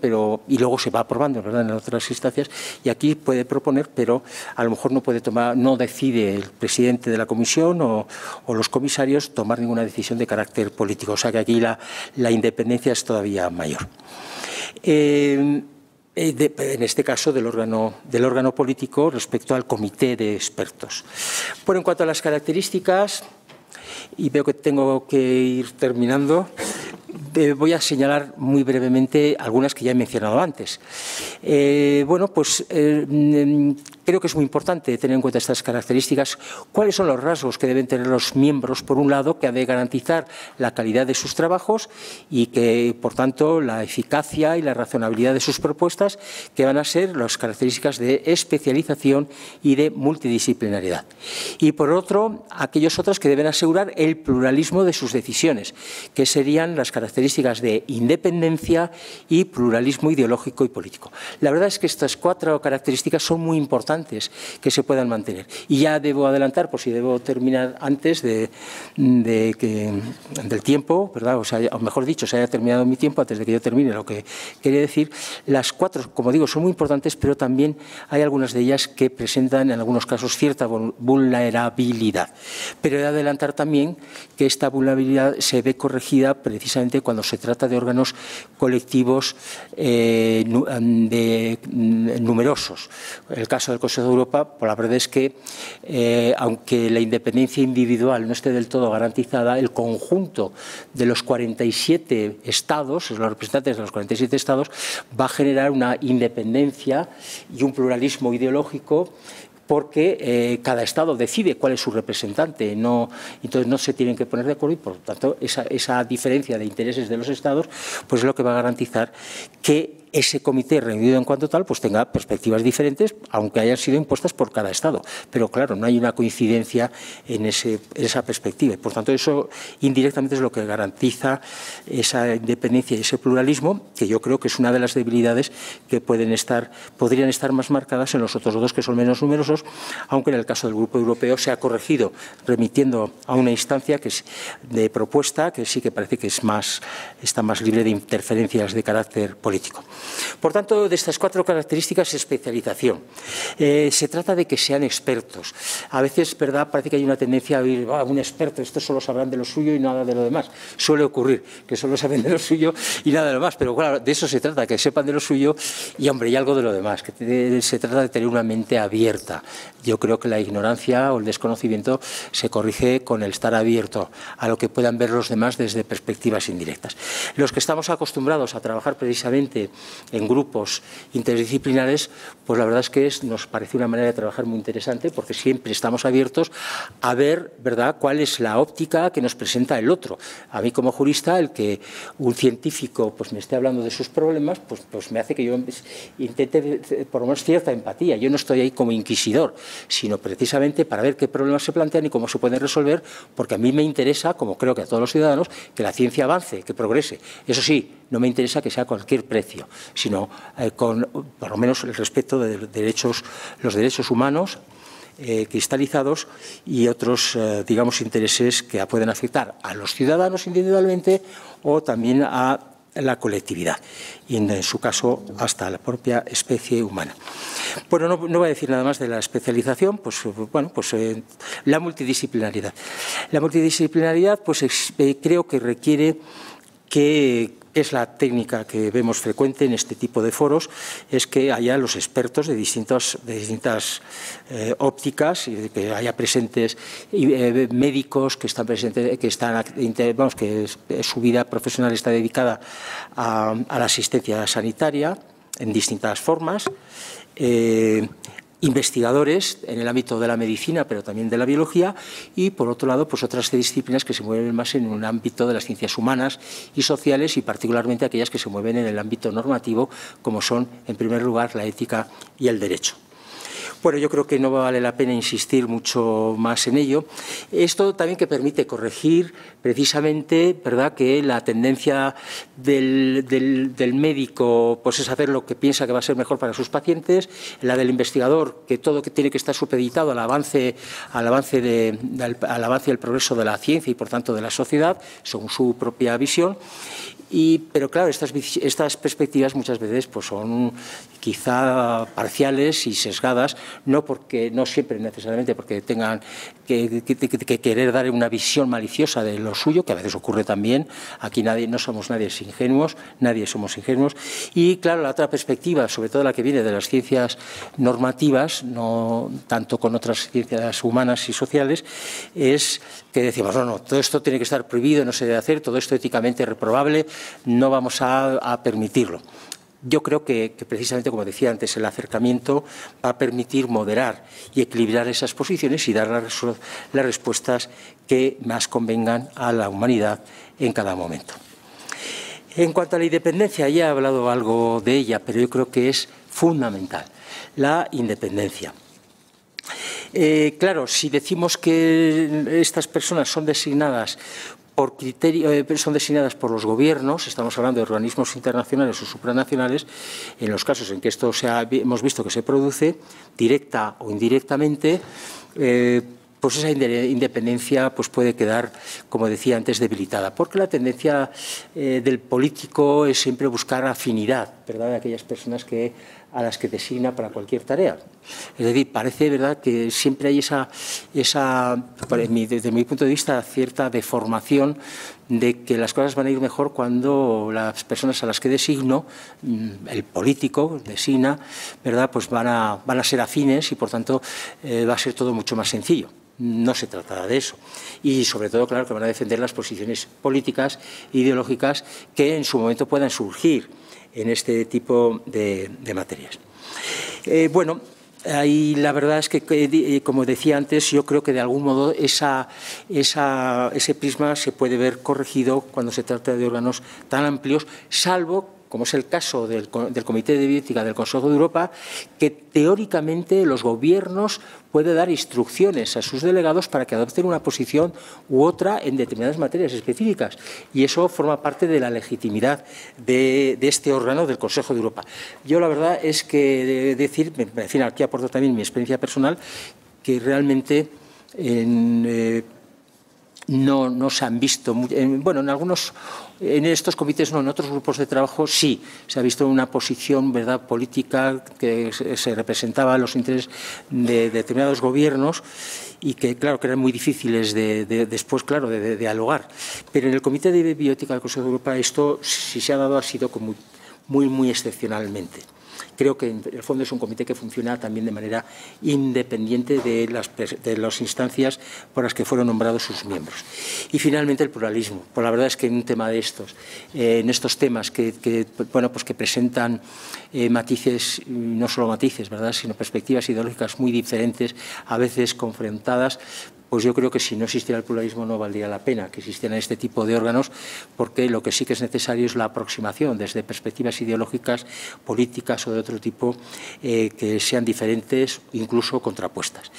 y luego se va aprobando, ¿verdad?, en otras instancias, y aquí puede proponer, pero a lo mejor no decide el presidente de la comisión o los comisarios tomar ninguna decisión de carácter político. O sea que aquí la independencia es todavía mayor. En este caso del órgano político respecto al comité de expertos. Bueno, en cuanto a las características, y veo que tengo que ir terminando, voy a señalar muy brevemente algunas que ya he mencionado antes. Bueno, pues creo que es muy importante tener en cuenta estas características. ¿Cuáles son los rasgos que deben tener los miembros? Por un lado, que ha de garantizar la calidad de sus trabajos y que, por tanto, la eficacia y la razonabilidad de sus propuestas, que van a ser las características de especialización y de multidisciplinariedad. Y, por otro, aquellos otros que deben asegurar el pluralismo de sus decisiones, que serían las características de independencia y pluralismo ideológico y político. La verdad es que estas 4 características son muy importantes que se puedan mantener. Y ya debo adelantar, por si debo terminar antes del tiempo, ¿verdad? O mejor dicho, se haya terminado mi tiempo antes de que yo termine lo que quería decir. Las 4, como digo, son muy importantes, pero también hay algunas de ellas que presentan, en algunos casos, cierta vulnerabilidad. Pero he de adelantar también que esta vulnerabilidad se ve corregida precisamente cuando se trata de órganos colectivos numerosos. En el caso del Consejo de Europa, pues la verdad es que, aunque la independencia individual no esté del todo garantizada, el conjunto de los 47 Estados, los representantes de los 47 Estados, va a generar una independencia y un pluralismo ideológico, porque cada Estado decide cuál es su representante, entonces no se tienen que poner de acuerdo y, por lo tanto, esa diferencia de intereses de los Estados pues es lo que va a garantizar que ese comité reunido en cuanto tal pues tenga perspectivas diferentes, aunque hayan sido impuestas por cada Estado. Pero claro, no hay una coincidencia en esa perspectiva. Por tanto, eso indirectamente es lo que garantiza esa independencia y ese pluralismo, que yo creo que es una de las debilidades que podrían estar más marcadas en los otros 2, que son menos numerosos, aunque en el caso del Grupo Europeo se ha corregido remitiendo a una instancia que es de propuesta, que sí que parece que está más libre de interferencias de carácter político. Por tanto, de estas 4 características, especialización. Se trata de que sean expertos. A veces, ¿verdad?, parece que hay una tendencia a oír, un experto, estos solo sabrán de lo suyo y nada de lo demás. Suele ocurrir que solo saben de lo suyo y nada de lo demás, pero claro, de eso se trata, que sepan de lo suyo y, hombre, y algo de lo demás, que se trata de tener una mente abierta. Yo creo que la ignorancia o el desconocimiento se corrige con el estar abierto a lo que puedan ver los demás desde perspectivas indirectas. Los que estamos acostumbrados a trabajar precisamente en grupos interdisciplinares, pues la verdad es que nos parece una manera de trabajar muy interesante, porque siempre estamos abiertos a ver, ¿verdad?, cuál es la óptica que nos presenta el otro. A mí, como jurista, el que un científico pues me esté hablando de sus problemas, pues me hace que yo intente por lo menos cierta empatía. Yo no estoy ahí como inquisidor, sino precisamente para ver qué problemas se plantean y cómo se pueden resolver, porque a mí me interesa, como creo que a todos los ciudadanos, que la ciencia avance, que progrese. Eso sí, no me interesa que sea a cualquier precio, sino con, por lo menos, el respeto de los derechos humanos cristalizados y otros, digamos, intereses que pueden afectar a los ciudadanos individualmente o también a la colectividad y, en su caso, hasta la propia especie humana. Bueno, no voy a decir nada más de la especialización, la multidisciplinaridad. La multidisciplinaridad, creo que requiere que es la técnica que vemos frecuente en este tipo de foros, es que haya los expertos de distintas ópticas, y que haya presentes médicos que están presentes, que su vida profesional está dedicada a la asistencia sanitaria en distintas formas, investigadores en el ámbito de la medicina, pero también de la biología, y, por otro lado, pues otras disciplinas que se mueven más en un ámbito de las ciencias humanas y sociales, y particularmente aquellas que se mueven en el ámbito normativo, como son, en primer lugar, la ética y el derecho. Bueno, yo creo que no vale la pena insistir mucho más en ello. Esto también que permite corregir precisamente, ¿verdad?, que la tendencia del médico pues es hacer lo que piensa que va a ser mejor para sus pacientes, la del investigador, que todo que tiene que estar supeditado al avance y al progreso de la ciencia y, por tanto, de la sociedad, según su propia visión. Pero claro, estas perspectivas muchas veces pues son quizá parciales y sesgadas, no siempre necesariamente porque tengan que querer dar una visión maliciosa de lo suyo, que a veces ocurre también. Aquí no somos nadie ingenuos, nadie somos ingenuos. Y claro, la otra perspectiva, sobre todo la que viene de las ciencias normativas, no tanto con otras ciencias humanas y sociales, es que decimos, no, todo esto tiene que estar prohibido, no se debe hacer, todo esto éticamente reprobable, no vamos a permitirlo. Yo creo que precisamente, como decía antes, el acercamiento va a permitir moderar y equilibrar esas posiciones y dar las respuestas que más convengan a la humanidad en cada momento. En cuanto a la independencia, ya he hablado algo de ella, pero yo creo que es fundamental, la independencia. Claro, si decimos que estas personas son designadas son designadas por los gobiernos, estamos hablando de organismos internacionales o supranacionales, en los casos en que esto hemos visto que se produce, directa o indirectamente, pues esa independencia pues puede quedar, como decía antes, debilitada, porque la tendencia del político es siempre buscar afinidad, ¿verdad?, de aquellas personas a las que designa para cualquier tarea. Es decir, parece, ¿verdad?, que siempre hay desde mi punto de vista, cierta deformación de que las cosas van a ir mejor cuando las personas a las que designo, el político designa, ¿verdad?, pues van a ser afines y, por tanto, va a ser todo mucho más sencillo. No se trata de eso. Y, sobre todo, claro, que van a defender las posiciones políticas e ideológicas que en su momento puedan surgir en este tipo de materias. Bueno, ahí la verdad es que, como decía antes, yo creo que de algún modo ese prisma se puede ver corregido cuando se trata de órganos tan amplios, salvo, como es el caso del Comité de Bioética del Consejo de Europa, que teóricamente los gobiernos pueden dar instrucciones a sus delegados para que adopten una posición u otra en determinadas materias específicas. Y eso forma parte de la legitimidad de este órgano del Consejo de Europa. Yo la verdad es que en fin, aquí aporto también mi experiencia personal, que realmente no se han visto, bueno, en estos comités no, en otros grupos de trabajo sí, se ha visto una posición, ¿verdad?, política que se representaba los intereses de determinados gobiernos y que, claro, que eran muy difíciles después, claro, de dialogar. Pero en el Comité de Bioética del Consejo de Europa esto, si se ha dado, ha sido como muy excepcionalmente. Creo que en el fondo es un comité que funciona también de manera independiente de las instancias por las que fueron nombrados sus miembros. Y finalmente el pluralismo. Pues la verdad es que en un tema de en estos temas que presentan matices, no solo matices, ¿verdad?, sino perspectivas ideológicas muy diferentes, a veces confrontadas, pues yo creo que si no existiera el pluralismo no valdría la pena que existieran este tipo de órganos, porque lo que sí que es necesario es la aproximación desde perspectivas ideológicas, políticas o de otro tipo que sean diferentes, incluso contrapuestas.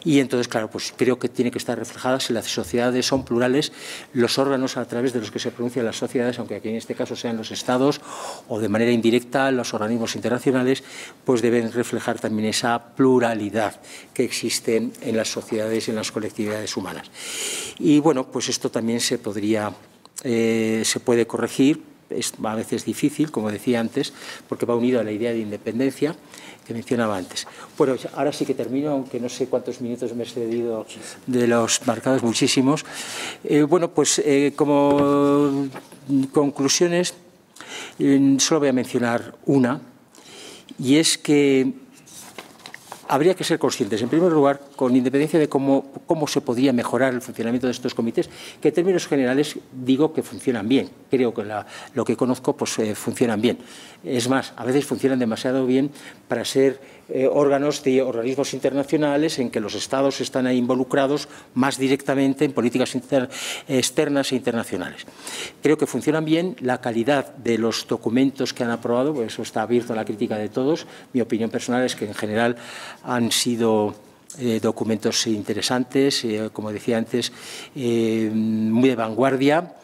Y entonces, claro, pues creo que tiene que estar reflejadas si las sociedades son plurales, los órganos a través de los que se pronuncian las sociedades, aunque aquí en este caso sean los estados o de manera indirecta los organismos internacionales, pues deben reflejar también esa pluralidad que existe en las sociedades y en las colectividades humanas. Y bueno, pues esto también se puede corregir, es a veces difícil, como decía antes, porque va unido a la idea de independencia que mencionaba antes. Bueno, ahora sí que termino, aunque no sé cuántos minutos me he excedido de los marcados, muchísimos. Bueno, pues como conclusiones, solo voy a mencionar una, y es que habría que ser conscientes, en primer lugar, con independencia de cómo se podría mejorar el funcionamiento de estos comités, que en términos generales digo que funcionan bien. Creo que lo que conozco pues funcionan bien. Es más, a veces funcionan demasiado bien para ser órganos de organismos internacionales en que los Estados están ahí involucrados más directamente en políticas externas e internacionales. Creo que funcionan bien. La calidad de los documentos que han aprobado, pues eso está abierto a la crítica de todos. Mi opinión personal es que en general han sido documentos interesantes, como decía antes, muy de vanguardia,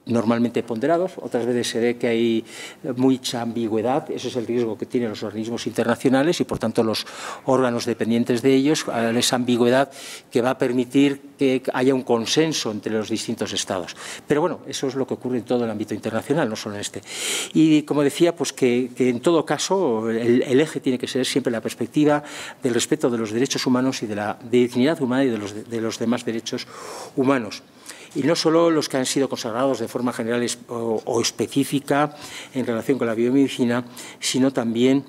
normalmente ponderados. Otras veces se ve que hay mucha ambigüedad. Ese es el riesgo que tienen los organismos internacionales y, por tanto, los órganos dependientes de ellos, esa ambigüedad que va a permitir que haya un consenso entre los distintos estados. Pero bueno, eso es lo que ocurre en todo el ámbito internacional, no solo en este. Y como decía, pues que en todo caso el eje tiene que ser siempre la perspectiva del respeto de los derechos humanos y de la dignidad humana y de los demás derechos humanos. Y no solo los que han sido consagrados de forma general o específica en relación con la biomedicina, sino también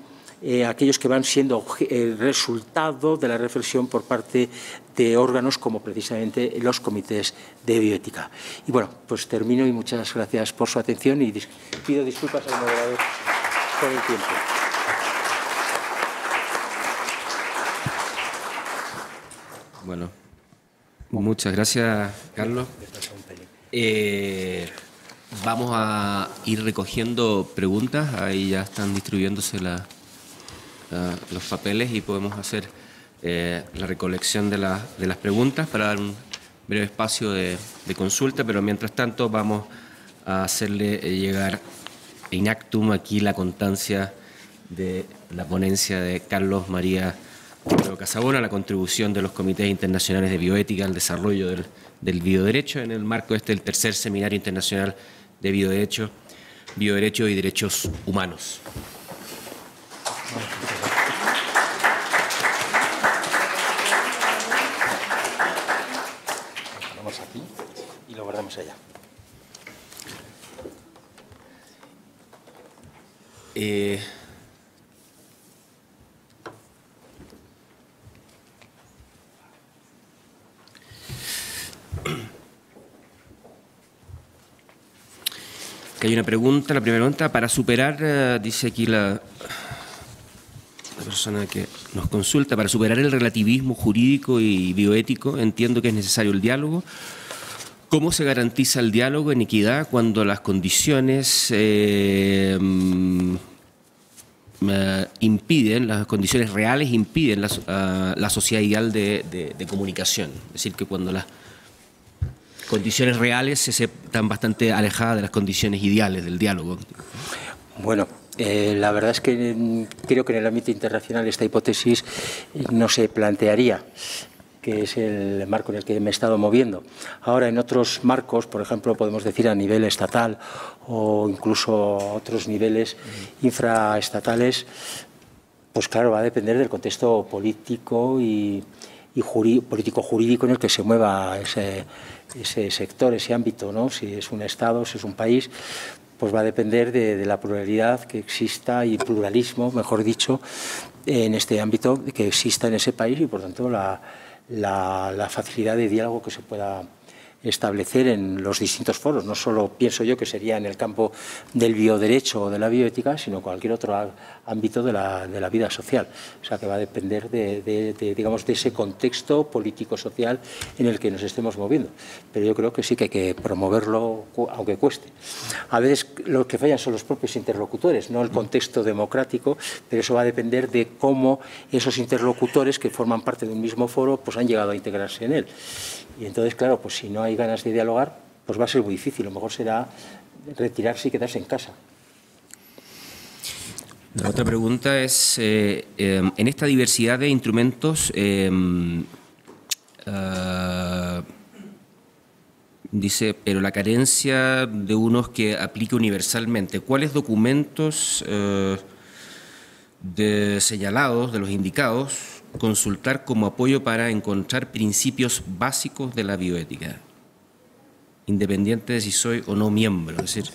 aquellos que van siendo el resultado de la reflexión por parte de órganos como precisamente los comités de bioética. Y bueno, pues termino y muchas gracias por su atención y pido disculpas al moderador por el tiempo. Bueno, muchas gracias, Carlos. Vamos a ir recogiendo preguntas. Ahí ya están distribuyéndose los papeles y podemos hacer la recolección de las preguntas para dar un breve espacio de consulta, pero mientras tanto vamos a hacerle llegar in actum aquí la constancia de la ponencia de Carlos María Casabona, la contribución de los comités internacionales de bioética al desarrollo del bioderecho en el marco del tercer seminario internacional de bioderecho y derechos humanos. Vamos aquí y lo guardamos allá. Que hay una pregunta, la primera pregunta, para superar, dice aquí la persona que nos consulta, para superar el relativismo jurídico y bioético, entiendo que es necesario el diálogo. ¿Cómo se garantiza el diálogo en equidad cuando las condiciones impiden, las condiciones reales impiden la sociedad ideal de comunicación? Es decir, que cuando las condiciones reales están bastante alejadas de las condiciones ideales del diálogo. Bueno, la verdad es que creo que en el ámbito internacional esta hipótesis no se plantearía, que es el marco en el que me he estado moviendo. Ahora, en otros marcos, por ejemplo, podemos decir a nivel estatal o incluso a otros niveles infraestatales, pues claro, va a depender del contexto político y político-jurídico en el que se mueva ese sector, ese ámbito, ¿no? Si es un Estado, si es un país, pues va a depender de la pluralidad que exista y pluralismo, mejor dicho, en este ámbito que exista en ese país y, por tanto, la facilidad de diálogo que se pueda establecer en los distintos foros. No solo pienso yo que sería en el campo del bioderecho o de la bioética, sino cualquier otro ámbito de la vida social. O sea, que va a depender digamos, de ese contexto político-social en el que nos estemos moviendo. Pero yo creo que sí que hay que promoverlo, aunque cueste. A veces los que fallan son los propios interlocutores, no el contexto democrático, pero eso va a depender de cómo esos interlocutores que forman parte de un mismo foro pues han llegado a integrarse en él. Y entonces, claro, pues si no hay ganas de dialogar, pues va a ser muy difícil. Lo mejor será retirarse y quedarse en casa. La otra pregunta es, en esta diversidad de instrumentos, dice, pero la carencia de unos que aplique universalmente, ¿cuáles documentos señalados, de los indicados, consultar como apoyo para encontrar principios básicos de la bioética, independiente de si soy o no miembro? Es decir,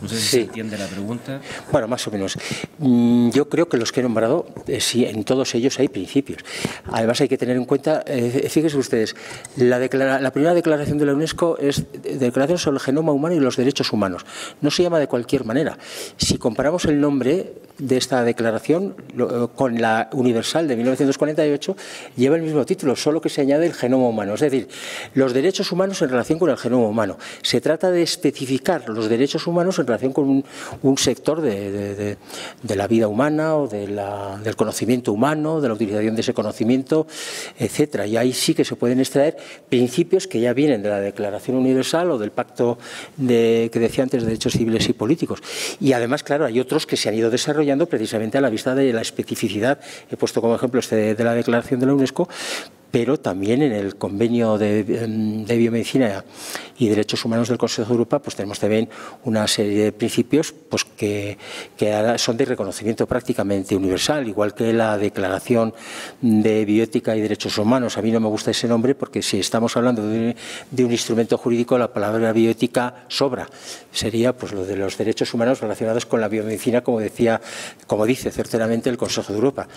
No sé si se entiende la pregunta. Bueno, más o menos. Yo creo que los que he nombrado, sí, en todos ellos hay principios. Además hay que tener en cuenta, fíjense ustedes, la primera declaración de la UNESCO es Declaración sobre el Genoma Humano y los Derechos Humanos. No se llama de cualquier manera. Si comparamos el nombre de esta declaración con la Universal de 1948, lleva el mismo título, solo que se añade el genoma humano. Es decir, los derechos humanos en relación con el genoma humano. Se trata de especificar los derechos humanos en relación con un sector de la vida humana o del conocimiento humano, de la utilización de ese conocimiento, etcétera. Y ahí sí que se pueden extraer principios que ya vienen de la Declaración Universal o del Pacto que decía antes de Derechos Civiles y Políticos. Y además, claro, hay otros que se han ido desarrollando precisamente a la vista de la especificidad. He puesto como ejemplo de la Declaración de la UNESCO, pero también en el Convenio de Biomedicina y Derechos Humanos del Consejo de Europa, pues tenemos también una serie de principios pues que son de reconocimiento prácticamente universal, igual que la Declaración de Bioética y Derechos Humanos. A mí no me gusta ese nombre porque si estamos hablando de un instrumento jurídico, la palabra bioética sobra. Sería pues lo de los derechos humanos relacionados con la biomedicina, como dice certeramente el Consejo de Europa.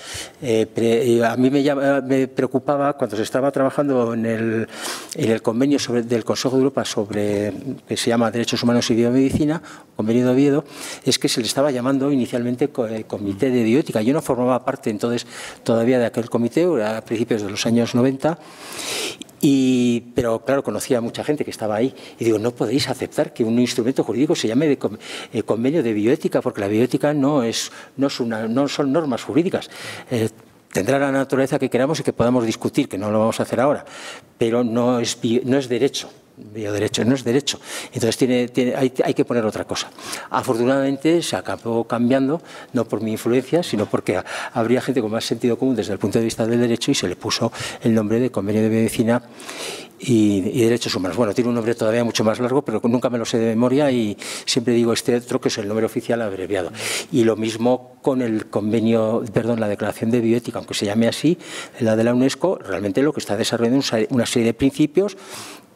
A mí me preocupaba cuando se estaba trabajando en el convenio del Consejo de Europa que se llama Derechos Humanos y Biomedicina, convenio de Oviedo, es que se le estaba llamando inicialmente Comité de Bioética. Yo no formaba parte entonces todavía de aquel comité, a principios de los años 90, pero claro, conocía a mucha gente que estaba ahí y digo, no podéis aceptar que un instrumento jurídico se llame convenio de bioética, porque la bioética no son normas jurídicas. Tendrá la naturaleza que queramos y que podamos discutir, que no lo vamos a hacer ahora, pero no es derecho. Bioderecho no es derecho, entonces hay que poner otra cosa. Afortunadamente se acabó cambiando, no por mi influencia, sino porque habría gente con más sentido común desde el punto de vista del derecho y se le puso el nombre de Convenio de Biomedicina y Derechos Humanos. Bueno, tiene un nombre todavía mucho más largo, pero nunca me lo sé de memoria y siempre digo este otro, que es el nombre oficial abreviado. Y lo mismo con la Declaración de Bioética, aunque se llame así, la de la UNESCO, realmente lo que está desarrollando una serie de principios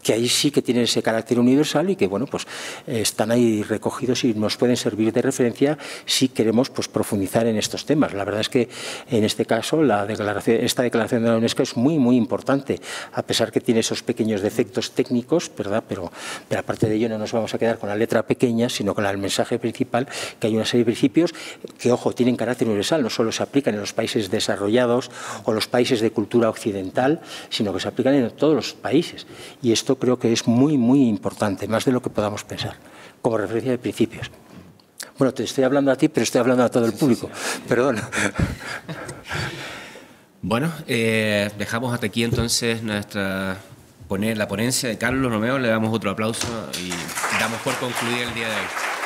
que ahí sí que tienen ese carácter universal y que, bueno, pues están ahí recogidos y nos pueden servir de referencia si queremos pues profundizar en estos temas. La verdad es que en este caso esta declaración de la UNESCO es muy, muy importante, a pesar que tiene esos pequeños defectos técnicos, ¿verdad? Pero aparte de ello no nos vamos a quedar con la letra pequeña, sino con el mensaje principal, que hay una serie de principios que, ojo, tienen carácter universal, no solo se aplican en los países desarrollados o los países de cultura occidental, sino que se aplican en todos los países. Y esto creo que es muy, muy importante, más de lo que podamos pensar, como referencia de principios. Bueno, te estoy hablando a ti, pero estoy hablando a todo el público. Perdona. Bueno, dejamos hasta aquí entonces la ponencia de Carlos Romeo. Le damos otro aplauso y damos por concluida el día de hoy.